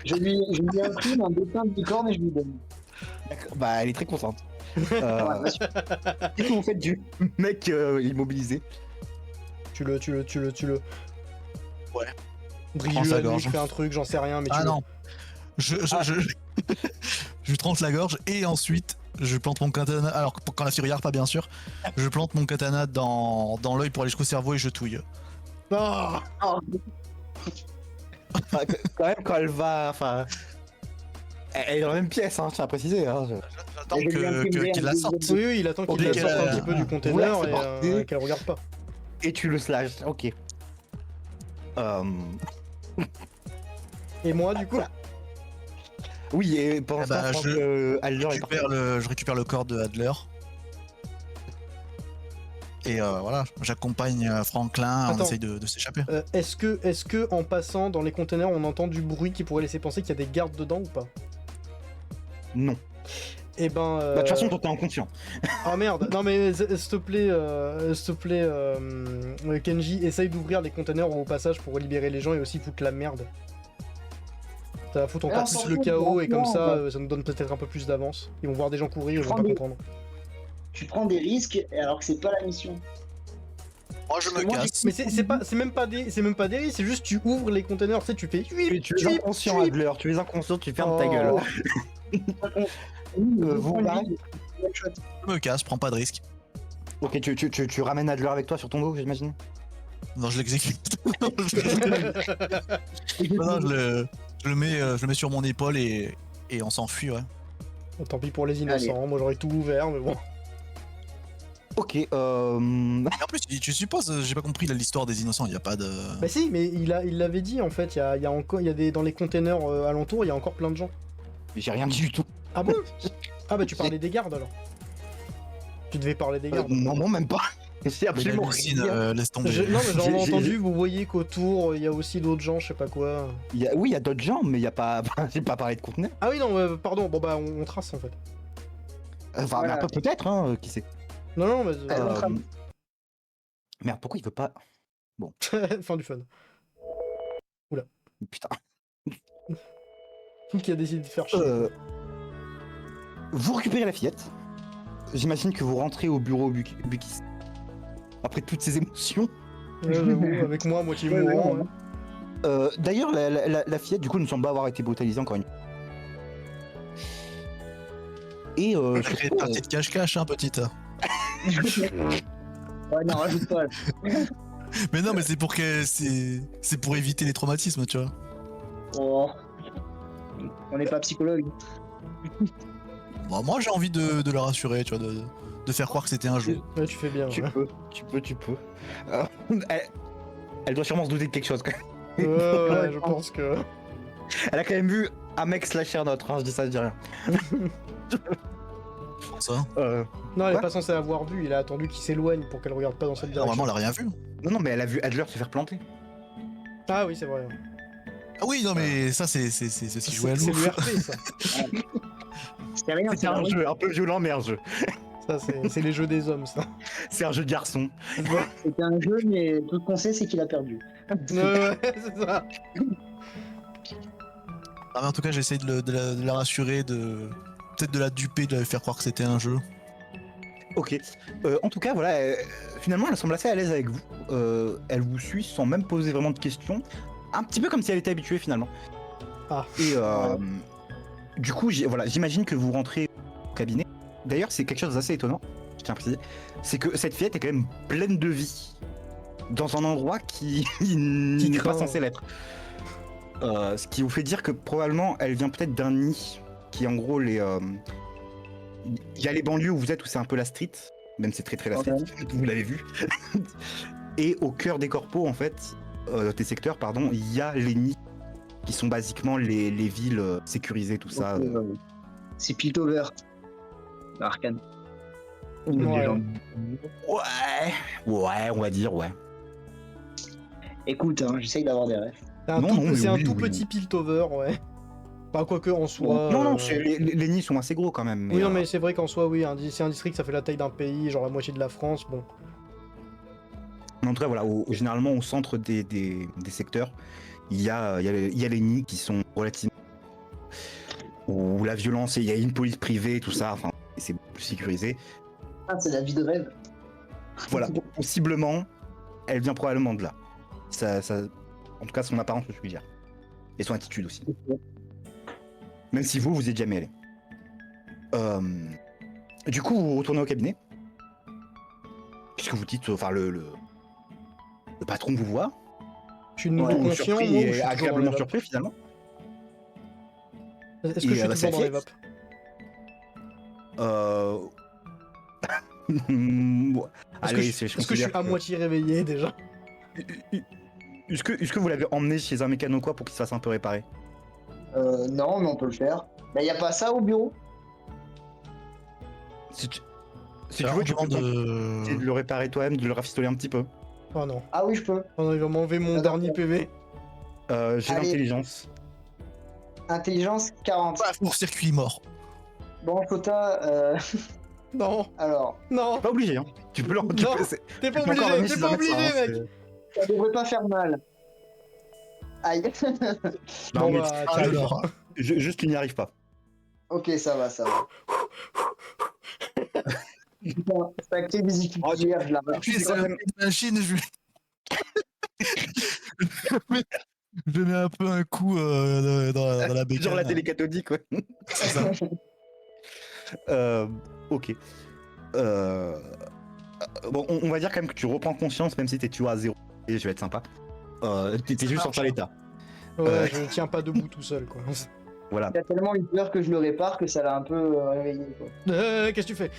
Je lui imprime un dessin de licorne et je lui donne. D'accord, bah, elle est très contente. Ouais, bah, Qu'est-ce que vous faites du mec immobilisé? Tu le. Ouais. Brille Prends sa la gorge. nuque, fais un truc, j'en sais rien, mais tu Ah le. non. Je je tranche la gorge et ensuite je plante mon katana. Alors quand la fille regarde pas bien sûr, je plante mon katana dans l'œil pour aller jusqu'au cerveau et je touille. Ah Enfin, quand même, quand elle va. Enfin. Elle est dans la même pièce, hein, je tiens à préciser. Hein. J'attends Et je lui imprime qu'il la un sorte. deuxième- oui, il attend qu'il Ok, la sorte un qu'elle- petit peu du Ouais, container c'est et parti. qu'elle regarde pas. Et tu le slash, ok. Et moi, du coup Oui, et pendant Eh ce temps, bah, je pense que Adler est parti. Je récupère le corps de Adler. Et voilà, j'accompagne Franklin, on Attends. essaye de s'échapper. Est-ce que en passant dans les containers, on entend du bruit qui pourrait laisser penser qu'il y a des gardes dedans ou pas? Non. Eh ben. Bah, de toute façon, toi, t'es inconscient. Ah merde, non mais s'il te plaît, Kenji, essaye d'ouvrir les containers au passage pour libérer les gens et aussi foutre la merde. Ça va foutre encore Alors, plus le franchement, chaos et comme ça, franchement, ça nous donne peut-être un peu plus d'avance. Ils vont voir des gens courir, ils vont pas Prends des- comprendre. Tu prends des risques alors que c'est pas la mission. Moi je me moi, casse. Mais c'est même pas des risques, c'est juste tu ouvres les containers, tu sais, tu fais Tu es inconscient, Adler. Tu es inconscient, tu fermes ta Oh. gueule. Vous vous prenez barrez des one shot. Je me casse, prends pas de risque. Ok, tu ramènes Adler avec toi sur ton dos, j'imagine. Non, je l'exécute. Non, je le mets sur mon épaule et on s'enfuit, ouais. Bon, tant pis pour les innocents, moi j'aurais tout ouvert, mais bon. Ok, Et en plus, tu supposes, j'ai pas compris là, l'histoire des innocents, il y a pas de. Bah si, mais il l'avait dit en fait, il y a encore, il y a des dans les containers alentours, il y a encore plein de gens. j'ai rien dit du tout. Ah bon? Ah bah tu parlais des gardes alors. Tu devais parler des gardes. Non, même pas. J'ai Mais la absolument Lucine, rien. laisse tomber. Non mais j'en ai J'ai- entendu, vous voyez qu'autour il y a aussi d'autres gens, je sais pas quoi. Oui, il y a d'autres gens, mais il y a pas. J'ai pas parlé de conteneur. Ah oui non, pardon, bon bah on trace en fait. Enfin, Voilà. mais après, peut-être, hein, qui sait. Non mais on trame. Merde, pourquoi il veut pas. fin du fun. Putain. Qui a décidé de faire chier. Vous récupérez la fillette. J'imagine que vous rentrez au bureau Bukis. Après toutes ces émotions. Ouais, j'avoue, avec moi à moitié mourant. Ouais. D'ailleurs, la fillette, du coup, ne semble pas avoir été brutalisée encore une fois. Et Je crée une partie de cache-cache, hein, petite. Ouais, non, rajoute pas. Mais non, mais c'est pour que c'est pour éviter les traumatismes, tu vois. Oh. On n'est pas psychologue. Bon, moi, j'ai envie de la rassurer, tu vois, de faire croire que c'était un jeu. Ouais, tu fais bien. tu Ouais. peux. Euh, elle doit sûrement se douter de quelque chose. Quand même. Ouais, je pense que. Elle a quand même vu un mec slasher un autre, hein, je dis ça, je dis rien. Ça. Non, elle est Quoi pas censée avoir vu, il a attendu qu'il s'éloigne pour qu'elle regarde pas dans cette direction. Normalement, elle a rien vu. Non, mais elle a vu Adler se faire planter. Ah oui, c'est vrai. Ah oui, non, mais ça, c'est ce qui jouait à C'est l'ouf. l'URP, ça. C'est rien, C'est un jeu un peu violent, mais un jeu. Ça, c'est les jeux des hommes, ça. C'est un jeu de garçon. C'était un jeu, mais tout ce qu'on sait, c'est qu'il a perdu. Ouais, c'est ça. Ah, mais en tout cas, j'essaye de la rassurer, peut-être de la duper, de la faire croire que c'était un jeu. Ok. En tout cas, voilà, finalement, elle semble assez à l'aise avec vous. Elle vous suit sans même poser vraiment de questions. Un petit peu comme si elle était habituée, finalement. Ah. Et du coup, voilà, j'imagine que vous rentrez au cabinet. D'ailleurs, c'est quelque chose d'assez étonnant, je tiens à préciser. C'est que cette fillette est quand même pleine de vie. Dans un endroit qui n'est pas craint. censé l'être. Ce qui vous fait dire que probablement elle vient peut-être d'un nid qui est en gros les. Il y a les banlieues où vous êtes où c'est un peu la street, même c'est très la street, vous l'avez vu. Et au cœur des corpos en fait, des secteurs pardon, il y a les nids qui sont basiquement les villes sécurisées tout ça. C'est Piltover. Arcane. Ouais. Ouais, on va dire ouais. Écoute, hein, j'essaye d'avoir des rêves. C'est un Non, tout, non, mais c'est un oui, tout oui. petit Piltover, ouais. Pas quoique en soi. Non, les nids sont assez gros quand même. Mais, Oui, non, mais c'est vrai qu'en soi, oui, c'est un district, ça fait la taille d'un pays, genre la moitié de la France, bon. en tout cas, voilà, généralement au centre des secteurs, il y a les nids qui sont relativement. Où la violence, il y a une police privée, tout ça, enfin, c'est plus sécurisé. Ah, c'est la vie de rêve. Voilà, possiblement, elle vient probablement de là. En tout cas, son apparence, je puis dire. Et son attitude aussi. Même si vous êtes jamais allé. Du coup, vous retournez au cabinet. Qu'est-ce que vous dites? Enfin, le patron vous voit. Je suis de nouveau confiant, surpris moi, ou je et suis toujours dans les agréablement vapes surpris finalement. Est-ce que Et, je suis bah, toujours ça dans les fait- vapes? Allez, Est-ce que je suis à moitié réveillé déjà? Est-ce que vous l'avez emmené chez un mécano quoi pour qu'il se fasse un peu réparer? Non, mais on peut le faire. Bah, y a pas ça au bureau? Si tu veux, tu peux essayer de le réparer toi-même, de le rafistoler un petit peu. Oh non. Ah oui, je peux. Oh non, il va m'enlever mon Ah, dernier d'accord. PV. J'ai Allez. l'intelligence. Intelligence 40. Court-circuit mort. Bon, Kota, Non, alors, non, Pas obligé, hein. Tu peux le. Non. t'es pas tu peux encore obligé, l'emmener t'es chez pas un médecin, obligé, hein, mec. ça devrait pas faire mal. Aïe. Non, Bon mais bah, Ah, t'y arrives alors. pas. juste tu n'y arrives pas. Ok, ça va, ça va. Putain, sa clé vésiculaire, je la Ah, Puis c'est c'est quand la même- petite machine, je mets un peu un coup dans la bécane. Genre la télé cathodique, ouais. C'est ça. Ok. Bon, on va dire quand même que tu reprends conscience, même si t'es tué à 0. Et je vais être sympa. T'étais juste en sale état. Ouais, je tiens pas debout tout seul, quoi. Voilà. Il a tellement eu peur que je le répare que ça l'a un peu réveillé. Quoi. Qu'est-ce que tu fais?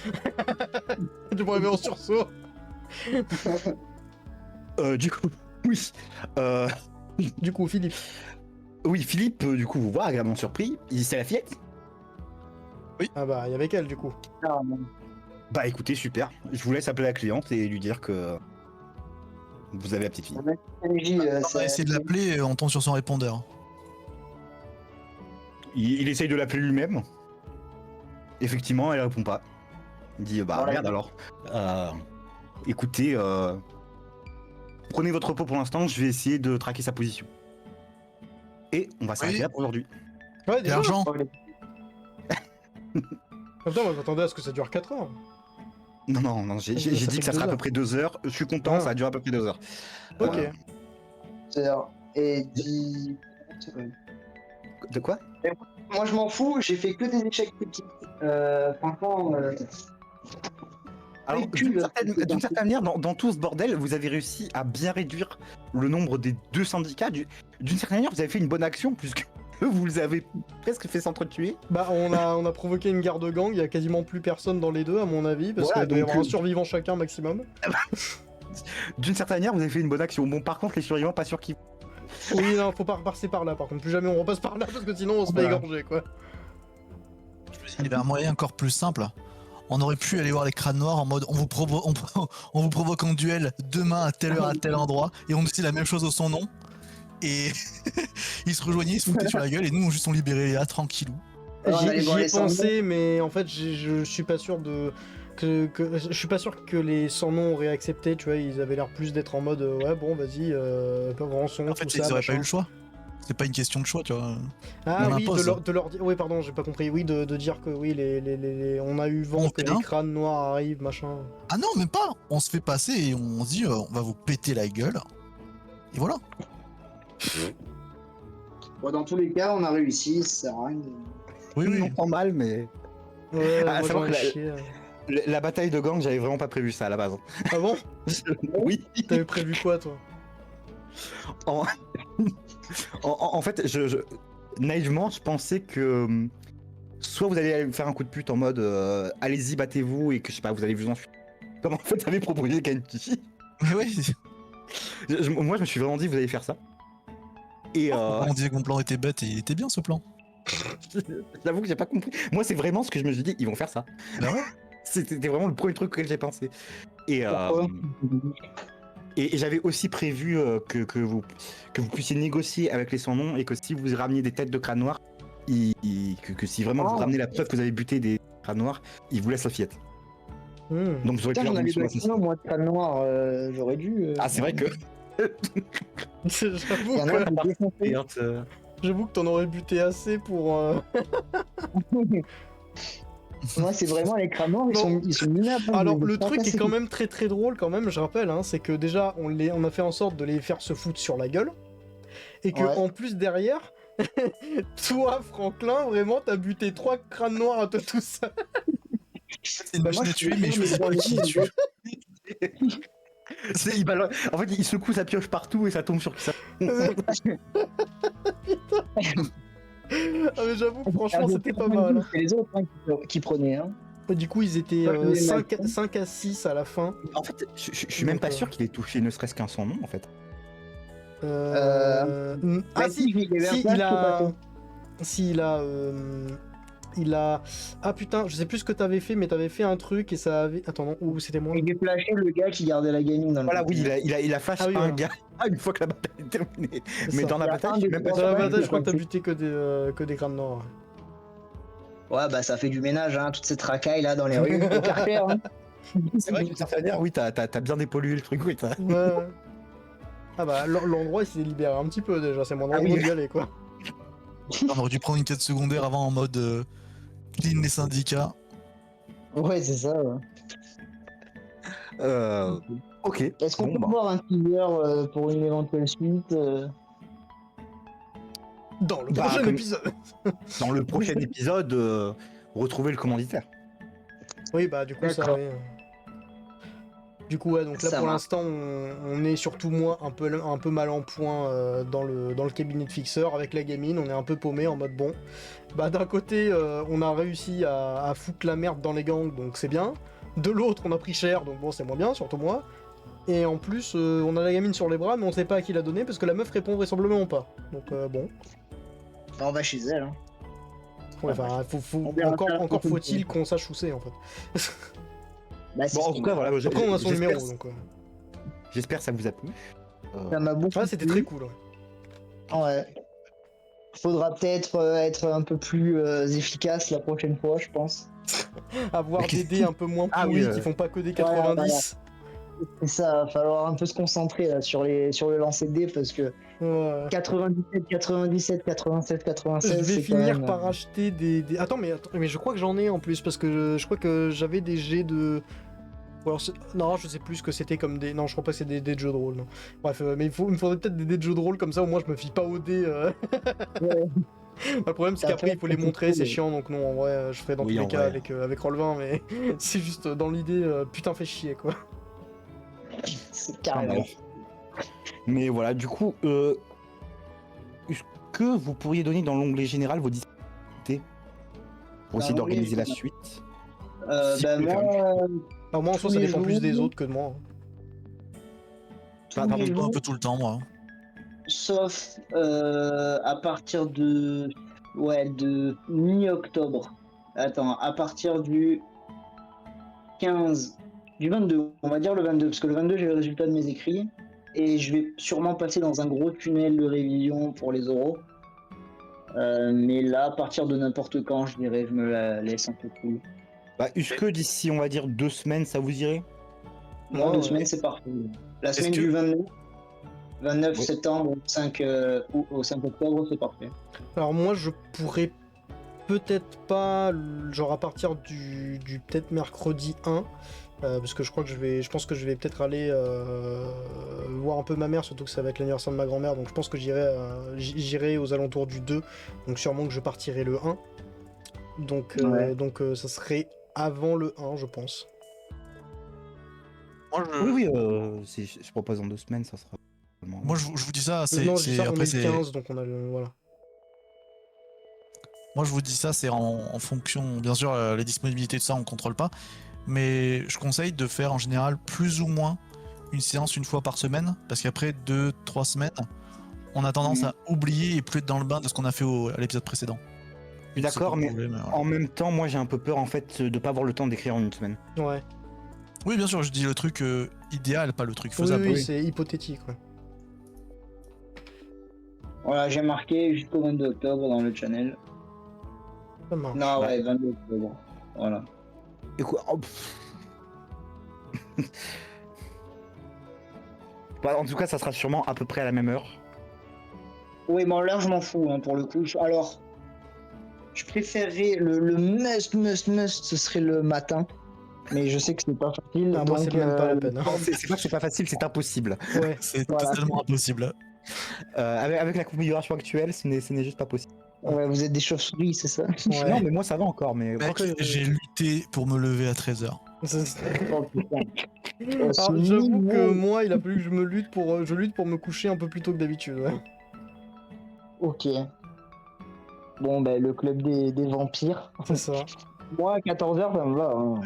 Tu me réveilles en sursaut. Du coup, oui. Du coup, Philippe. Oui, Philippe, du coup, vous voit agréablement surpris. C'est la fillette? Ah bah, il y avait qu'elle, du coup. Ah, non. Bah écoutez, super. Je vous laisse appeler la cliente et lui dire que vous avez la petite fille. MJ, On a essayé de l'appeler et on tombe sur son répondeur. Il essaye de l'appeler lui-même. Effectivement, elle répond pas. Il dit bah Voilà. merde alors. Écoutez, prenez votre repos pour l'instant, je vais essayer de traquer sa position. Et on va s'arrêter Oui. là pour aujourd'hui. Ouais, Et déjà. l'argent Putain, moi, j'attendais à ce que ça dure 4 heures. Non, Ça j'ai fait dit que ça que sera à 2 peu près 2 heures. Je suis content, Ah. ça a duré à peu près 2 heures. Ok. C'est-à-dire, et 10 secondes. De quoi? Moi je m'en fous, j'ai fait que des échecs critiques. Franchement, Alors, Oui, tu veux. d'une certaine manière, dans tout ce bordel, vous avez réussi à bien réduire le nombre des deux syndicats. D'une certaine manière, vous avez fait une bonne action, puisque vous les avez presque fait s'entretuer. Bah, on a provoqué une guerre de gang, il y a quasiment plus personne dans les deux, à mon avis, parce Voilà, qu'il doit y donc, avoir un survivant chacun maximum. D'une certaine manière, vous avez fait une bonne action. Bon, par contre, les survivants, pas sûr qu'ils... Oui, non, faut pas repasser par là, par contre. Plus jamais on repasse par là, parce que sinon on se fait Voilà. égorger, quoi. Il y avait un moyen encore plus simple. On aurait pu aller voir les crânes noirs en mode on vous provoque en duel demain à telle heure à tel endroit et on disait la même chose au son nom. Et ils se rejoignaient, ils se foutaient sur la gueule et nous on libérait Léa tranquillou. on allait J'y voir ai les sans-noms. pensé, mais en fait, je suis pas sûr de. Je suis pas sûr que les sans-noms auraient accepté, tu vois, ils avaient l'air plus d'être en mode ouais, bon, vas-y, rançon, En fait, tout ils ça. auraient pas eu machin. le choix. C'est pas une question de choix, tu vois. Ah on oui, impose. de leur dire. Oui, pardon, j'ai pas compris. Oui, de dire que oui, on a eu vent On que fait un. les crânes noirs arrivent, machin. Ah non, même pas. On se fait passer et on se dit on va vous péter la gueule. Et voilà. Bon, dans tous les cas, on a réussi, ça sert à rien. Oui, Non, oui. pas mal, mais... Ouais, Ah, moi savoir j'en ai que chié. La bataille de gang, j'avais vraiment pas prévu ça à la base. Ah bon? Oui. T'avais prévu quoi, toi? En, en fait, naïvement, je pensais que soit vous allez faire un coup de pute en mode allez-y, battez-vous et que je sais pas, vous allez vous enfuir. Comme en fait, avait proposé Kenji. Mais ouais. Moi, je me suis vraiment dit, vous allez faire ça. Et On disait que mon plan était bête et il était bien ce plan. j'avoue que j'ai pas compris. Moi, c'est vraiment ce que je me suis dit, ils vont faire ça. Bah ouais. C'était vraiment le premier truc auquel j'ai pensé. Et, Pourquoi et j'avais aussi prévu que vous puissiez négocier avec les sans-noms et que si vous rameniez des têtes de crâne noir, que si vraiment vous Oh. ramenez la preuve que vous avez buté des crânes noirs, ils vous laissent la fillette. Hmm. Donc vous aurez pu Putain, leur j'en avais mission pas assassinée. moi de crâne noir, j'aurais dû. Ah, c'est vrai que. J'avoue Il y en a que, qui défoncé. j'avoue que t'en aurais buté assez pour. Moi, c'est vraiment les crânes noirs, ils sont minables. hein, Alors je les le truc est fracasse. quand même très très drôle quand même, je rappelle, hein, c'est que déjà on a fait en sorte de les faire se foutre sur la gueule, et que Ouais. en plus derrière, toi Franklin, vraiment t'as buté 3 crânes noirs à toi tout seul. C'est une Bah, machine moi, à je tuer, suis mais je dans sais pas les qui gens, tue. En fait, il secoue sa pioche partout et ça tombe sur qui ça. Ah mais j'avoue que franchement Ah, c'était pas mal. hein. C'est les autres hein, qui prenaient. Hein. Du coup ils étaient Moi, je voulais 5 à 6 à la fin. En fait, je suis même pas sûr qu'il ait touché ne serait-ce qu'un son nom en fait. Ah Bah, si, il y avait un si flash, il je sais pas a... trop. Si il a... Ah putain, je sais plus ce que t'avais fait, mais t'avais fait un truc et ça avait... Attends, non, ou c'était moi. Il avait flashé le gars qui gardait la gaming dans le Voilà, oui, container. il a flash Ah oui, un voilà. gars une fois que la bataille est terminée. C'est Mais ça. dans la Il y a bataille, un je suis des même pas trois sûr. Dans la Ouais, bataille, je crois ouais, que t'as ouais. buté que des crânes noirs. Ouais, bah ça fait du ménage, hein, toute cette racaille là dans les rues. Au Carter, hein. C'est vrai que d'une certaine manière, oui, t'as bien dépollué le truc, oui. Ouais. Ouais. Ah bah l'endroit il s'est libéré un petit peu déjà, c'est mon endroit oui. d'y aller quoi. On aurait dû prendre une quête secondaire avant en mode clean les syndicats. Ouais, c'est ça. Ouais. Ok. Est-ce qu'on Bon, peut bah, voir un teaser pour une éventuelle suite Dans le Bah, prochain comme- épisode. dans le prochain épisode, retrouvez le commanditaire. Oui bah du coup ça D'accord. ouais. Du coup ouais, donc là Ça pour marche. l'instant on est surtout moi un peu mal en point dans le cabinet de fixeur avec la gamine, on est un peu paumé en mode bon. Bah d'un côté on a réussi à foutre la merde dans les gangs donc c'est bien. De l'autre on a pris cher donc bon c'est moins bien, surtout moi. Et en plus on a la gamine sur les bras mais on sait pas à qui la donner parce que la meuf répond vraisemblablement pas. Donc bon. Bah, on va chez elle. Hein. Ouais, enfin, On verra ça la encore prochaine faut-il fois. qu'on sache où c'est en fait. Bah, c'est Bon, ce en qu'on tout cas, a. voilà. Après on a son j'espère- numéro donc. J'espère que ça vous a plu. Ça m'a beaucoup. Ouais c'était plu. très cool. Ouais. Ouais. Faudra peut-être être un peu plus efficace la prochaine fois, je pense. Avoir Mais des qu'est-ce dés un peu moins Ah pourris oui, qui font pas que des voilà. 90. C'est ça, va falloir un peu se concentrer là, sur le lancer de dés parce que Ouais. 97, 97, 87, 96. Je vais c'est quand finir même, par acheter des... Attends mais je crois que j'en ai en plus parce que je crois que j'avais des jets de... Ou alors non, je sais plus ce que c'était comme des. Non, je crois pas que c'est des dés de jeu de rôle. Non. Bref, mais il me faudrait peut-être des dés de jeu de rôle comme ça, au moins je me fie pas aux dés. Ouais. Le problème, c'est qu'après il faut les montrer, c'est chiant, donc non, en vrai, je ferai dans Oui, tous les en cas vrai. avec Roll20, mais c'est juste dans l'idée, putain, fait chier quoi. C'est Enfin, carrément. bref. Mais voilà, du coup, est-ce que vous pourriez donner dans l'onglet général vos disponibilités pour Dans essayer l'onglet d'organiser la général. suite? Si Bah vous pouvez faire une- moi, Alors moi en soi, tous ça les dépend plus jours, des autres que de moi. tous Pardon, les Un jours, peu tout le temps, moi. sauf à partir de mi-octobre. Attends, à partir du 15, du 22, on va dire le 22, parce que le 22 j'ai le résultat de mes écrits et je vais sûrement passer dans un gros tunnel de révision pour les oraux. Mais là, à partir de n'importe quand, je dirais, je me la laisse un peu cool. Bah, est-ce que d'ici, on va dire 2 semaines, ça vous irait? Moi, Ouais, 2 semaines, ouais. c'est parfait. La Est-ce semaine que- du 29 Oui. septembre au 5 octobre, c'est parfait. Alors moi, je pourrais peut-être pas, genre à partir du peut-être mercredi 1, parce que je crois que je pense que je vais peut-être aller voir un peu ma mère, surtout que ça va être l'anniversaire de ma grand-mère, donc je pense que j'irai aux alentours du 2, donc sûrement que je partirai le 1. Donc, Ouais. ça serait avant le 1, je pense. Moi, Oui, je propose en 2 semaines, ça sera. je vous dis ça, Non, je dis ça, on après est le c'est. 15, donc on a le... Voilà. Moi, je vous dis ça, c'est en fonction. Bien sûr, les disponibilités de ça, on contrôle pas. Mais je conseille de faire en général plus ou moins une séance une fois par semaine. Parce qu'après 2-3 semaines, on a tendance à oublier et plus être dans le bain de ce qu'on a fait à l'épisode précédent. Je suis d'accord, C'est mais pas le problème, voilà. en même temps, moi j'ai un peu peur en fait de pas avoir le temps d'écrire en 1 semaine. Ouais. Oui, bien sûr, je dis le truc idéal, pas le truc Oui, faisable. oui, c'est hypothétique. Ouais. Voilà, j'ai marqué jusqu'au 22 octobre dans le channel. Ça marche. Non, Ouais. ouais, 22 octobre. Voilà. Et quoi oh, pff. Bah, en tout cas, ça sera sûrement à peu près à la même heure. Oui, bon, là, je m'en fous, hein, pour le coup. Alors, je préférerais le must, ce serait le matin. Mais je sais que c'est pas facile. Ah, moi, c'est donc, même pas la peine. hein. Non, c'est pas que c'est pas facile, c'est impossible. Ouais. C'est Voilà. totalement impossible. Avec la configuration actuelle, ce n'est juste pas possible. ouais, vous êtes des chauves-souris, c'est ça? Ouais. Non, mais moi ça va encore. Mais Mec, quoique, j'ai lutté pour me lever à 13h. Oh, putain. Alors, c'est j'avoue que mignon. moi, il a fallu que je lutte pour me coucher un peu plus tôt que d'habitude. Ouais. Ok. Bon, ben, le club des vampires. C'est ça. Moi, à 14h, ça me va. Hein.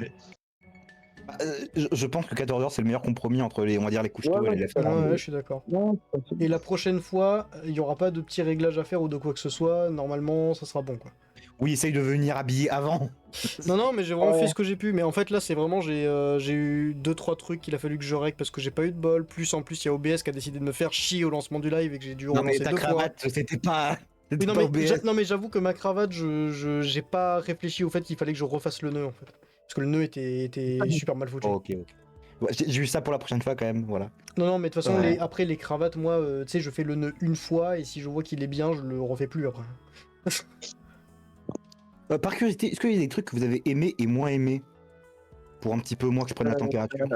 je pense que 14h c'est le meilleur compromis entre les, on va dire, les couches tôt Ouais, et ouais, les lève Ouais, tard. ouais, je suis d'accord. Non, c'est pas Et la prochaine fois, il n'y aura pas de petits réglages à faire ou de quoi que ce soit. Normalement, ça sera bon, quoi. Oui, essaye de venir habillé avant. Non, non, mais j'ai vraiment Ouais. fait ce que j'ai pu. Mais en fait, là, c'est vraiment, j'ai eu 2-3 trucs qu'il a fallu que je règle parce que j'ai pas eu de bol. Plus, en plus, il y a OBS qui a décidé de me faire chier au lancement du live et que j'ai dû Non mais relancer ta 2 fois. cravate, c'était pas. Oui, C'était non, pas mais, OBS. non, mais j'avoue que ma cravate, j'ai pas réfléchi au fait qu'il fallait que je refasse le nœud, en fait. Parce que le nœud était super mal foutu. Oh, ok. Ouais, j'ai vu ça pour la prochaine fois quand même, voilà. Non, non, mais de toute façon, Ouais. après les cravates, moi, tu sais, je fais le nœud une fois et si je vois qu'il est bien, je le refais plus après. Par curiosité, est-ce qu'il y a des trucs que vous avez aimés et moins aimés? Pour un petit peu moins que je prenne la température.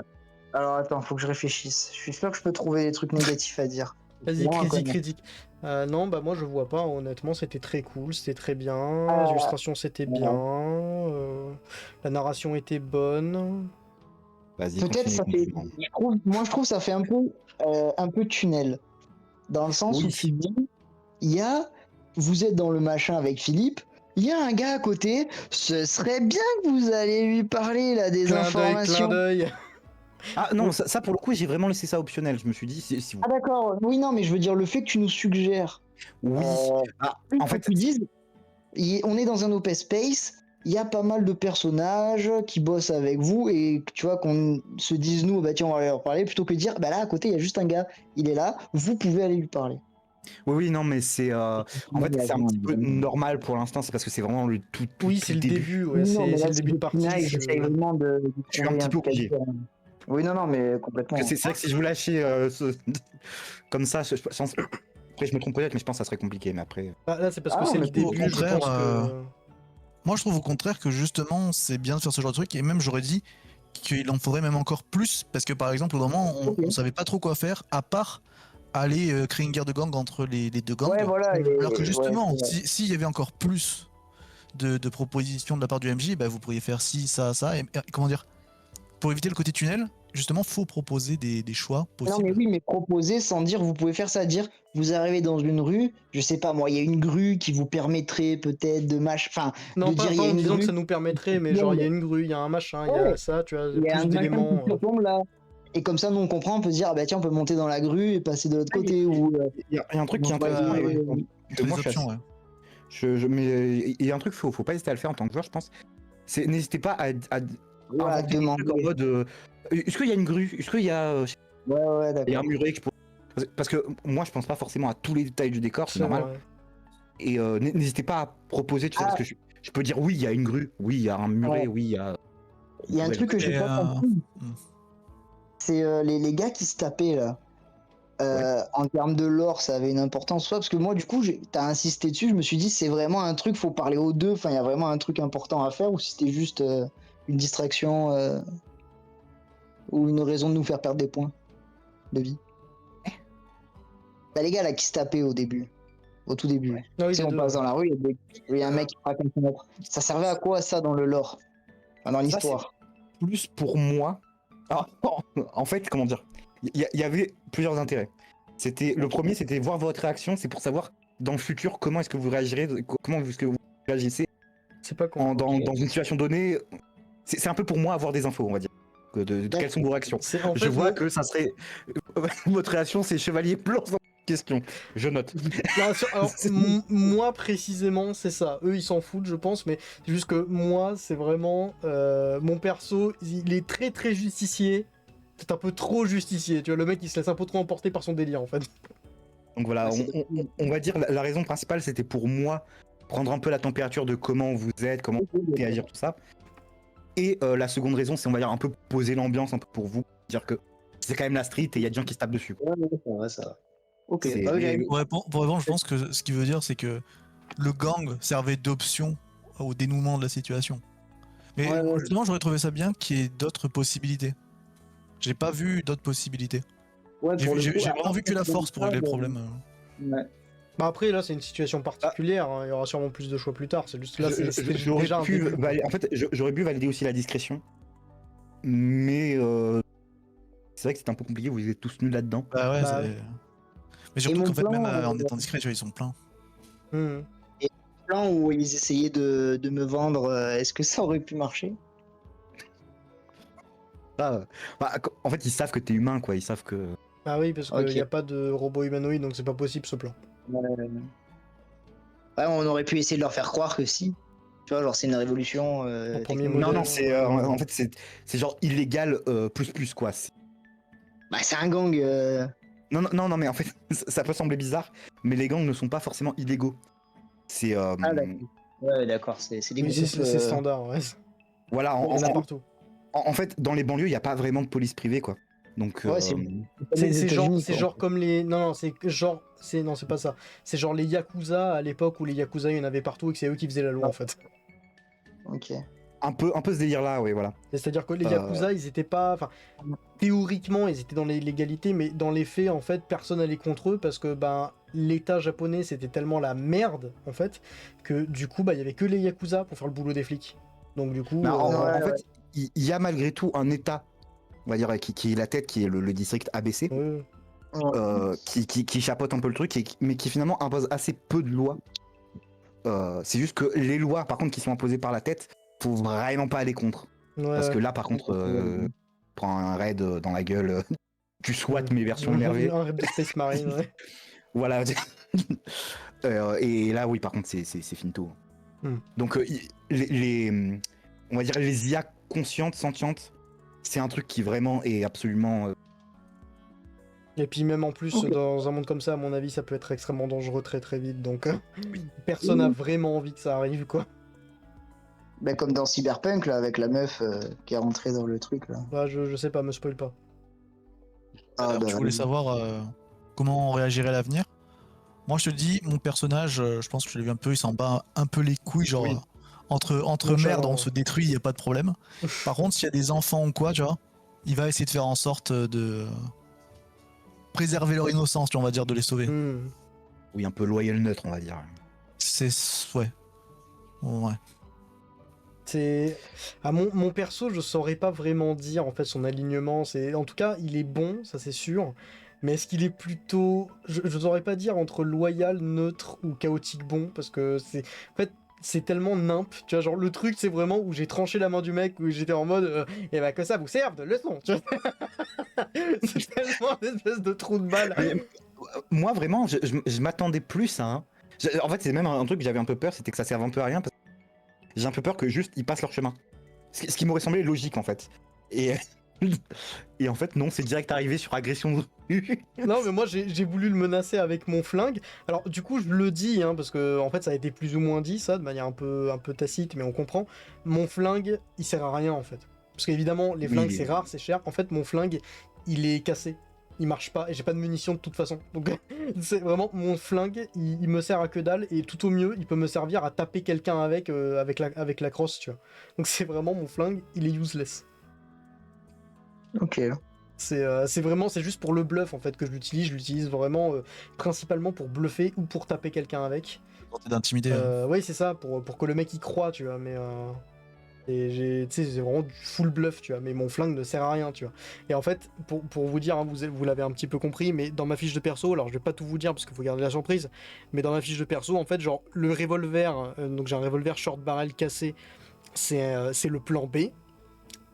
Alors, attends, faut que je réfléchisse. Je suis sûr que je peux trouver des trucs négatifs à dire. Vas-y, Moi, critique, quand critique. Non, bah moi je vois pas, honnêtement, c'était très cool, c'était très bien, Ah, l'illustration c'était ouais. bien, la narration était bonne. Vas-y, Peut-être continue, ça fait. continue. Moi, je trouve ça fait un peu tunnel. Dans le sens Oui. où tu dis, vous êtes dans le machin avec Philippe, il y a un gars à côté, ce serait bien que vous allez lui parler là des Clin informations. d'œil. Ah non, ça pour le coup, j'ai vraiment laissé ça optionnel. Je me suis dit, si vous... Ah d'accord, oui non mais je veux dire le fait que tu nous suggères. Oui. Ah, en fait, tu dises, on est dans un open space, il y a pas mal de personnages qui bossent avec vous et tu vois qu'on se dise nous bah tiens on va leur parler plutôt que de dire bah là à côté il y a juste un gars, il est là, vous pouvez aller lui parler. oui, non, mais c'est en fait c'est un petit peu normal pour l'instant. C'est parce que c'est vraiment le tout. Oui, c'est le début, ouais, Non, mais c'est là, le début de partie. J'essaye vraiment de Je suis un petit peu obligé. Oui, non, mais complètement. Parce que c'est vrai que si je vous lâchais comme ça, je pense. Après, je me trompe peut-être, mais je pense que ça serait compliqué. Mais après. Ah, là, c'est parce que Ah, c'est le mais début, au je contraire, pense que... Moi, je trouve au contraire que justement, c'est bien de faire ce genre de truc. Et même, j'aurais dit qu'il en faudrait même encore plus, parce que par exemple, au moment, on savait pas trop quoi faire, à part aller créer une guerre de gang entre les deux gangs. Ouais, voilà. Alors que justement, ouais, c'est vrai. s'il y avait encore plus de propositions de la part du MJ, bah, vous pourriez faire ci, ça, ça, et comment dire, pour éviter le côté tunnel, justement, faut proposer des choix Non, mais possibles. oui, mais proposer sans dire vous pouvez faire ça, dire vous arrivez dans une rue, je sais pas moi, il y a une grue qui vous permettrait peut-être de enfin, Non, de pas, dire il pas y a en une disant que grue, ça nous permettrait, mais genre il y a une grue, il y a un machin, il y a Ouais. ça, tu vois, il y a un plus machin d'éléments. qui tombe là. Et comme ça, nous on comprend, on peut se dire ah bah tiens, on peut monter dans la grue et passer de l'autre côté ou Il y a un truc qui est Donc, intéressant et ouais, que entre moi les je suis options, assez- ouais. mais il y a un truc, faut pas hésiter à le faire en tant que joueur, je pense. C'est n'hésitez pas à ouais, à inventer des trucs en demander. mode est-ce qu'il y a une grue? Est-ce qu'il y a Ouais, il y a un d'accord. muret qui pourrait- Parce que moi je pense pas forcément à tous les détails du décor, c'est C'est normal. vrai. Et n'hésitez pas à proposer, tu sais, Ah. parce que je peux dire oui, il y a une grue, oui, il y a un muret, Ouais. oui, il y a. Il y a un truc que j'ai Et, pas compris, hmm. c'est les gars qui se tapaient là. En termes de lore, ça avait une importance soit parce que moi, du coup, t'as insisté dessus, je me suis dit, c'est vraiment un truc, faut parler aux deux, enfin, il y a vraiment un truc important à faire, ou si c'était juste une distraction ou une raison de nous faire perdre des points de vie. Bah, les gars là qui se tapaient au début, au tout début. Ah oui, Tu sais, les on deux, passe ouais. dans la rue, il y a un mec qui frappe un fenêtre. Ça servait à quoi ça dans le lore? Enfin, dans l'histoire? Plus pour moi. Ah, en fait, comment dire, il y avait plusieurs intérêts. Le premier, c'était voir votre réaction, c'est pour savoir dans le futur comment est-ce que vous réagirez, comment est-ce que vous réagissez C'est pas con. dans une situation donnée. C'est un peu pour moi avoir des infos, on va dire. De quelles sont vos réactions. En fait, Je vois moi- que ça serait. Votre réaction, c'est chevalier blanc sans question. Je note. Non, alors, C'est- moi précisément, c'est ça. Eux, ils s'en foutent, je pense, mais c'est juste que moi, c'est vraiment mon perso. Il est très très justicier. C'est un peu trop justicier. Tu vois, le mec, il se laisse un peu trop emporter par son délire, en fait. Donc voilà, Ah, c'est- on va dire la raison principale, c'était pour moi prendre un peu la température de comment vous êtes, comment réagir, tout ça. Et la seconde raison, c'est on va dire un peu poser l'ambiance un peu pour vous, dire que c'est quand même la street et il y a des gens qui se tapent dessus. Ouais, ça va. Ok. C'est- Bah, oui, Pour répondre, je pense que ce qu'il veut dire, c'est que le gang servait d'option au dénouement de la situation. Mais Ouais. justement, j'aurais trouvé ça bien qu'il y ait d'autres possibilités. J'ai pas vu d'autres possibilités. Ouais, J'ai pour le j'ai- coup, j'ai vraiment vu que la force pour régler le problème. Ouais. Bah après, là, c'est une situation particulière. Hein. Il y aura sûrement plus de choix plus tard. C'est juste là, c'était J'aurais déjà un pu début. en fait, j'aurais pu valider aussi la discrétion, mais c'est vrai que c'est un peu compliqué, vous êtes tous nus là-dedans. Bah ouais, Bah c'est- ouais. Mais surtout mon qu'en fait, plan, même en étant discret, tu vois, ils sont pleins. Mhm. Plan où ils essayaient de me vendre, est-ce que ça aurait pu marcher? En fait, ils savent que t'es humain, quoi. Ils savent que. Ah oui, parce qu'il Ok. n'y a pas de robot humanoïde, donc c'est pas possible ce plan. Ouais, on aurait pu essayer de leur faire croire que si. Tu vois, genre c'est une révolution. En premier technologique. Non, modèle. non, c'est en fait c'est genre illégal plus quoi. Bah c'est un gang. Non, mais en fait ça peut sembler bizarre, mais les gangs ne sont pas forcément illégaux. C'est Ah, d'accord. Ouais, d'accord, c'est des Oui, groupes. c'est standard, ouais. voilà. Il y en a partout. En fait, dans les banlieues, il n'y a pas vraiment de police privée, quoi. Donc Ouais, c'est- C'est genre comme les. Non, c'est genre. Non, c'est pas ça. C'est genre les Yakuza à l'époque où les Yakuza, il y en avait partout et que c'est eux qui faisaient la loi en fait. Ok. un peu ce délire-là, oui, voilà. C'est-à-dire que les Yakuza, ils étaient pas. Enfin, théoriquement, ils étaient dans les légalités, mais dans les faits, en fait, personne allait contre eux parce que ben l'État japonais, c'était tellement la merde, en fait, que du coup, bah, il y avait que les Yakuza pour faire le boulot des flics. Donc du coup. Mais ouais, en fait, il y a malgré tout un État, on va dire, qui est la tête, qui est le district ABC, Ouais. qui chapeaute un peu le truc, mais qui finalement impose assez peu de lois. C'est juste que les lois, par contre, qui sont imposées par la tête, faut vraiment pas aller contre. Ouais. Parce que là, par contre, prends un raid dans la gueule, tu swats mes versions énervées. Un rêve de Space Marine, ouais. Voilà. Et là, oui, par contre, c'est finito. Donc, on va dire les IA conscientes, sentientes, c'est un truc qui vraiment est absolument. Et puis même en plus, dans un monde comme ça, à mon avis, ça peut être extrêmement dangereux très très vite. Donc personne n'a vraiment envie que ça arrive, quoi. Bah, comme dans Cyberpunk, là, avec la meuf qui est rentrée dans le truc, là. Bah, je sais pas, me spoil pas. Alors, bah, tu voulais savoir comment on réagirait à l'avenir. Moi, je te dis, mon personnage, je pense que je l'ai vu un peu, il s'en bat un peu les couilles, genre Oui. Entre Nonchalant. merde, on se détruit, y a pas de problème. Par contre, s'il y a des enfants ou quoi, tu vois, il va essayer de faire en sorte de préserver leur innocence, tu vois, on va dire, de les sauver. Hmm. Oui, un peu loyal neutre, on va dire. C'est... Ouais. Ouais. C'est mon perso, je saurais pas vraiment dire en fait son alignement. C'est en tout cas, il est bon, ça c'est sûr. Mais est-ce qu'il est plutôt, je saurais pas dire entre loyal, neutre ou chaotique bon parce que c'est en fait c'est tellement nimp. Tu vois, genre le truc c'est vraiment où j'ai tranché la main du mec où j'étais en mode et bah que ça vous serve de leçon. Tu vois c'est tellement une espèce de trou de balle. Mais, moi, vraiment, je m'attendais plus à un. En fait, c'est même un truc que j'avais un peu peur, c'était que ça serve un peu à rien. Parce que j'ai un peu peur que juste ils passent leur chemin. Ce qui m'aurait semblé logique en fait. Et, et en fait, non, c'est direct arrivé sur agression. Non, mais moi j'ai voulu le menacer avec mon flingue. Alors, du coup, je le dis, hein, parce que en fait, ça a été plus ou moins dit, ça, de manière un peu tacite, mais on comprend. Mon flingue, il sert à rien en fait. Parce qu'évidemment, les Oui, flingues, mais- c'est rare, c'est cher. En fait, mon flingue, il est cassé. Il marche pas et j'ai pas de munitions de toute façon. Donc, c'est vraiment mon flingue, il me sert à que dalle et tout au mieux, il peut me servir à taper quelqu'un avec la crosse, tu vois. Donc, c'est vraiment mon flingue, il est useless. Ok. C'est vraiment, c'est juste pour le bluff en fait que je l'utilise vraiment principalement pour bluffer ou pour taper quelqu'un avec. Tenter d'intimider. Oui, c'est ça, pour que le mec y croit, tu vois, mais tu sais, c'est vraiment du full bluff, tu vois, mais mon flingue ne sert à rien, tu vois. Et en fait, pour vous dire, hein, vous l'avez un petit peu compris, mais dans ma fiche de perso, alors je vais pas tout vous dire parce qu'il faut garder la surprise, mais dans ma fiche de perso, en fait, genre, le revolver, donc j'ai un revolver short barrel cassé, c'est le plan B.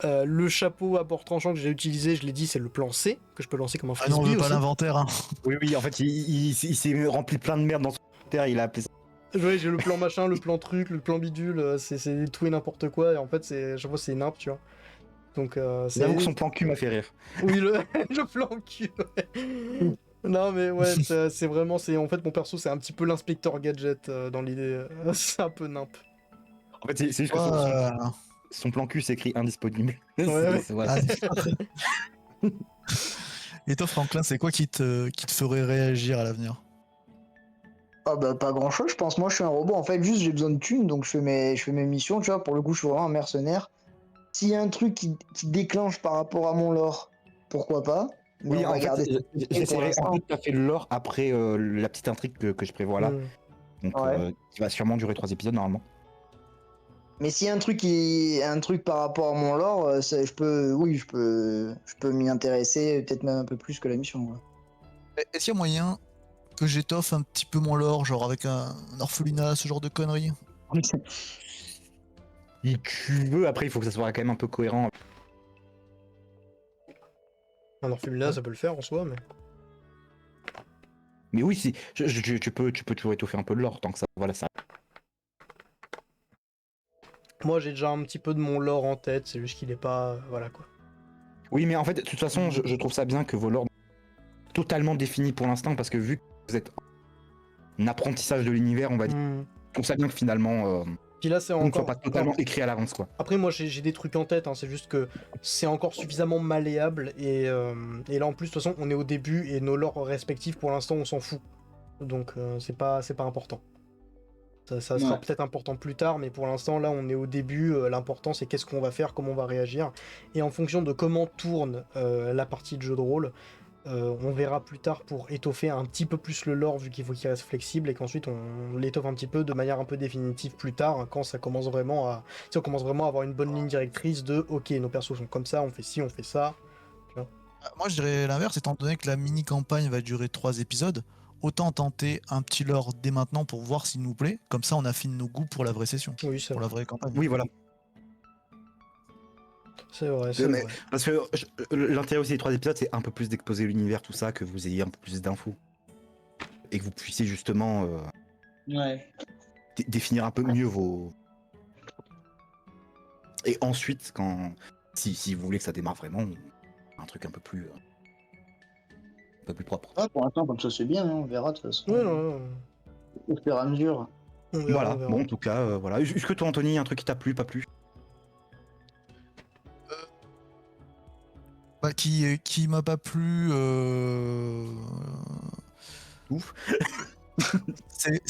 Le chapeau à bord tranchant que j'ai utilisé, je l'ai dit, c'est le plan C, que je peux lancer comme un Ah frisbee non, on veut pas aussi. l'inventaire. Hein. Oui, oui, en fait, il s'est rempli de plein de merde dans son terre, il a appelé ça. Ouais, j'ai le plan machin, le plan truc, le plan bidule, c'est tout et n'importe quoi, et en fait, chaque fois, c'est nimp, tu vois. Donc, c'est... J'avoue que son plan cul m'a fait rire. Oui, le plan cul, ouais. Non, mais ouais, c'est vraiment... En fait, mon perso, c'est un petit peu l'inspecteur gadget dans l'idée. C'est un peu nimp. En fait, c'est juste que son plan cul s'écrit indisponible. Ouais. Ouais. Ah, et toi, Franklin, c'est quoi qui te ferait réagir à l'avenir? Ah bah pas grand chose, je pense. Moi je suis un robot en fait, juste j'ai besoin de thunes donc je fais mes missions, tu vois. Pour le coup, je suis vraiment un mercenaire. S'il y a un truc qui déclenche par rapport à mon lore, pourquoi pas. Mais Oui, on va en fait, garder ça pour j'essaierai un l'instant. peu de taper le lore après la petite intrigue que je prévois là. Hmm. Donc, Ouais. qui va sûrement durer 3 épisodes normalement. Mais s'il y a un truc par rapport à mon lore, je peux m'y intéresser, peut-être même un peu plus que la mission. Ouais. Est-ce qu'il y a moyen que j'étoffe un petit peu mon lore, genre avec un orphelinat, ce genre de conneries? Si tu veux, après, il faut que ça soit quand même un peu cohérent. Un orphelinat, ça peut le faire en soi, mais... Mais oui, si, tu peux toujours étoffer un peu le lore tant que ça. Voilà, ça. Moi, j'ai déjà un petit peu de mon lore en tête, c'est juste qu'il est pas... voilà, quoi. Oui, mais en fait, de toute façon, je trouve ça bien que vos lores totalement définis pour l'instant parce que vu que vous êtes un apprentissage de l'univers, on va dire, Hmm. je trouve ça bien que finalement, Puis là, c'est on ne soit encore... pas totalement écrit à l'avance, quoi. Après, moi, j'ai des trucs en tête, hein, c'est juste que c'est encore suffisamment malléable, et là, en plus, de toute façon, on est au début, et nos lores respectifs, pour l'instant, on s'en fout. Donc, c'est pas important. Ça sera Ouais. peut-être important plus tard, mais pour l'instant, là, on est au début, l'important, c'est qu'est-ce qu'on va faire, comment on va réagir, et en fonction de comment tourne la partie de jeu de rôle, on verra plus tard pour étoffer un petit peu plus le lore vu qu'il faut qu'il reste flexible et qu'ensuite on l'étoffe un petit peu de manière un peu définitive plus tard hein, quand ça commence vraiment à si on commence vraiment à avoir une bonne ligne directrice de ok nos persos sont comme ça on fait ci on fait ça. Moi, je dirais l'inverse, étant donné que la mini-campagne va durer 3 épisodes, autant tenter un petit lore dès maintenant pour voir s'il nous plaît. Comme ça, on affine nos goûts pour la vraie session, Oui c'est pour vrai. la vraie campagne. Oui, voilà. C'est vrai, Mais- vrai. Parce que l'intérêt aussi des 3 épisodes, c'est un peu plus d'exposer l'univers, tout ça, que vous ayez un peu plus d'infos. Et que vous puissiez justement Ouais. définir un peu mieux vos. Et ensuite, si vous voulez que ça démarre vraiment, un truc un peu plus propre. Ah, pour l'instant, comme ça c'est bien, hein, on verra de toute façon. Ouais, non, Au fur et à mesure. on verra, Voilà, on verra. bon, en tout cas, voilà. Est-ce que toi, Anthony, un truc qui t'a plu, pas plu? Bah, qui m'a pas plu. Ouf. C'est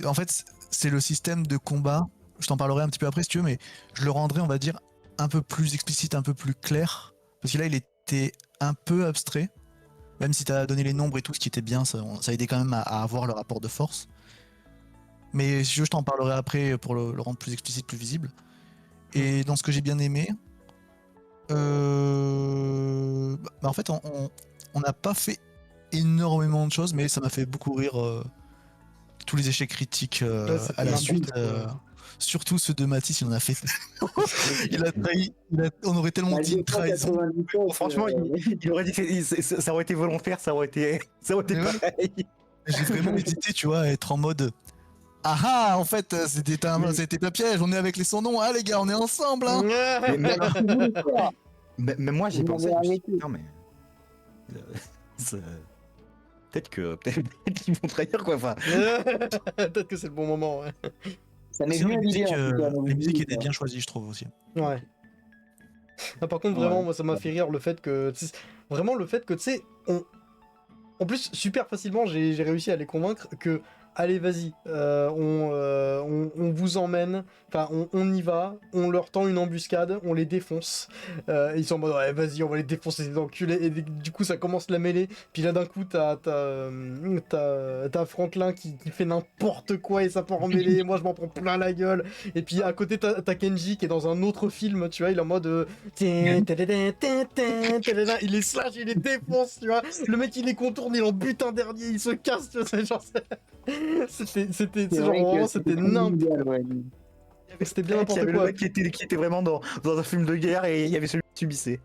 En fait, c'est le système de combat. Je t'en parlerai un petit peu après si tu veux, mais je le rendrai, on va dire, un peu plus explicite, un peu plus clair. Parce que là, il était un peu abstrait. Même si t'as donné les nombres et tout, ce qui était bien, ça aidait quand même à avoir le rapport de force. Mais si tu veux, je t'en parlerai après pour le rendre plus explicite, plus visible. Et dans ce que j'ai bien aimé, en fait, on n'a pas fait énormément de choses, mais ça m'a fait beaucoup rire tous les échecs critiques Ouais, c'était à la n'importe suite. quoi. Surtout ceux de Matisse, il en a fait. Il a trahi. On aurait tellement dit une trahison. Franchement, il aurait dit que ça aurait été volontaire, ça aurait été Mais ouais. pareil. J'ai vraiment hésité, tu vois, à être en mode. Ah ah, en fait, c'était un piège, on est avec les sans-noms. Ah les gars, on est ensemble, hein. Mais moi, j'ai Vous pensé. m'avez Je me suis dit, arrêté. non, mais. ça- Peut-être qu'ils vont trahir, quoi. Enfin, Peut-être que c'est le bon moment, ouais. Ça m'est Sinon, venu à l'idée. en tout cas, donc les je musiques dis, étaient bien choisies, je trouve aussi. Ouais. Ah, par contre, vraiment, Ouais. moi, ça m'a fait rire le fait que. Vraiment, le fait que, tu sais, en plus, super facilement, j'ai réussi à les convaincre que. Allez, vas-y, on vous emmène, enfin, on y va, on leur tend une embuscade, on les défonce. Ils sont en mode, ouais, vas-y, on va les défoncer, ces enculés. Et du coup, ça commence la mêlée. Puis là, d'un coup, t'as Franklin qui fait n'importe quoi et ça part en mêlée. Et moi, je m'en prends plein la gueule. Et puis à côté, t'as Kenji qui est dans un autre film, tu vois, il est en mode. Il les slash, il les défonce, tu vois. Le mec, il les contourne, il en bute un dernier, il se casse, tu vois. C'est genre. C'était C'est genre vrai que vraiment, c'était très n'importe idéal, ouais. C'était bien il y n'importe avait le quoi. mec qui était vraiment dans un film de guerre et il y avait celui qui subissait.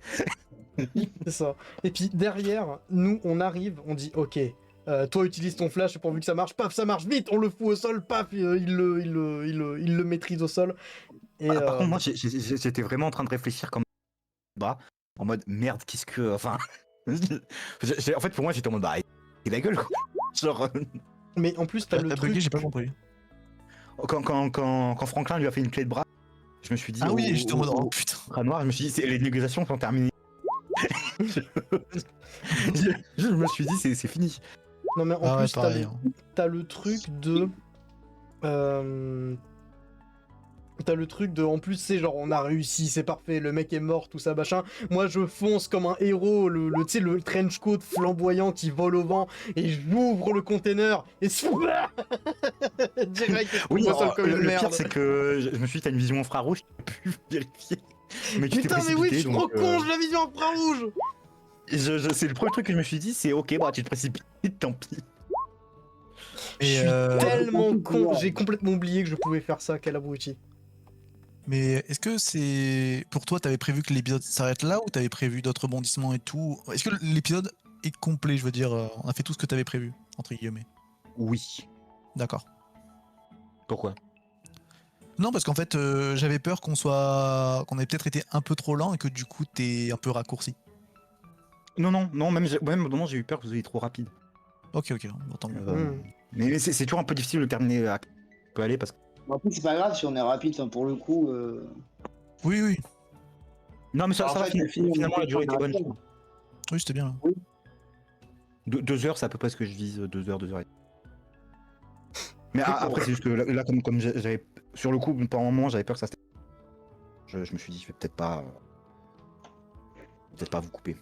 C'est ça. Et puis derrière, nous, on arrive, on dit ok. Toi utilise ton flash pourvu que ça marche, paf ça marche vite, on le fout au sol, paf il le maîtrise au sol. Et Par contre, moi, j'étais vraiment en train de réfléchir comme bras, en mode merde, qu'est-ce que. Enfin. En fait, pour moi, j'étais en mode bah, et la gueule, quoi. Genre. mais en plus t'as le T'as bugué, truc. j'ai pas compris. Quand Franklin lui a fait une clé de bras, je me suis dit. Ah oui, j'étais en mode oh putain. Bras noir, je me suis dit, les négociations sont terminées. je me suis dit, c'est fini. Non mais en Ah ouais, plus pareil. t'as le truc de. T'as le truc de, en plus, c'est genre, on a réussi, c'est parfait, le mec est mort, tout ça, machin. Moi, je fonce comme un héros, tu sais, le trench coat flamboyant qui vole au vent, et j'ouvre le container, et direct, je Oui, trouve ça comme une le merde. pire, c'est que je me suis dit, t'as une vision infrarouge, j'ai pu vérifier. Mais tu t'es Putain, mais oui, je précipité, suis trop donc, con, je la vision infrarouge. c'est le premier truc que je me suis dit, c'est ok, bah tu te précipites, tant pis. Je suis tellement con, j'ai complètement oublié que je pouvais faire ça, quel abruti. Mais est-ce que c'est. Pour toi, t'avais prévu que l'épisode s'arrête là ou t'avais prévu d'autres rebondissements et tout? Est-ce que l'épisode est complet? Je veux dire, on a fait tout ce que t'avais prévu, entre guillemets. Oui. D'accord. Pourquoi? Non, parce qu'en fait, j'avais peur qu'on ait peut-être été un peu trop lent et que du coup, t'es un peu raccourci. Non, même non, j'ai eu peur que vous soyez trop rapide. Ok, bon, tant mieux. Mais c'est toujours un peu difficile de terminer à peut aller parce que. En plus, c'est pas grave si on est rapide, enfin, pour le coup. Oui. Non, mais ça En va, fait, finalement la durée était bonne. rapide. Oui, c'était bien. 2 heures, c'est à peu près ce que je vise, 2 heures, 2 heures et demie. Mais après, c'est juste que là comme j'avais. Sur le coup, pendant un moment, j'avais peur que ça se. Je me suis dit, je vais peut-être pas vous couper.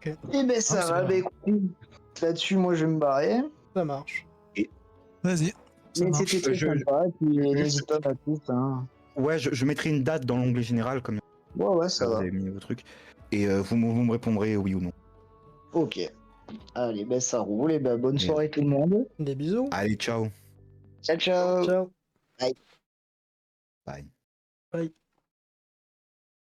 Eh ben, ça c'est va, bien. bah écoute, là-dessus, moi, je vais me barrer. Ça marche. Vas-y. Ça Mais marche. c'était très sympa, et puis n'hésite pas à tous, hein. Ouais, je mettrai une date dans l'onglet général, comme Ouais, ça vous va. avez mis vos trucs. Et vous me répondrez oui ou non. Ok. Allez, ben ça roule, et ben bonne Et- soirée tout le monde. Des bisous. Allez, ciao. Ciao, ciao. Ciao. Bye. Bye.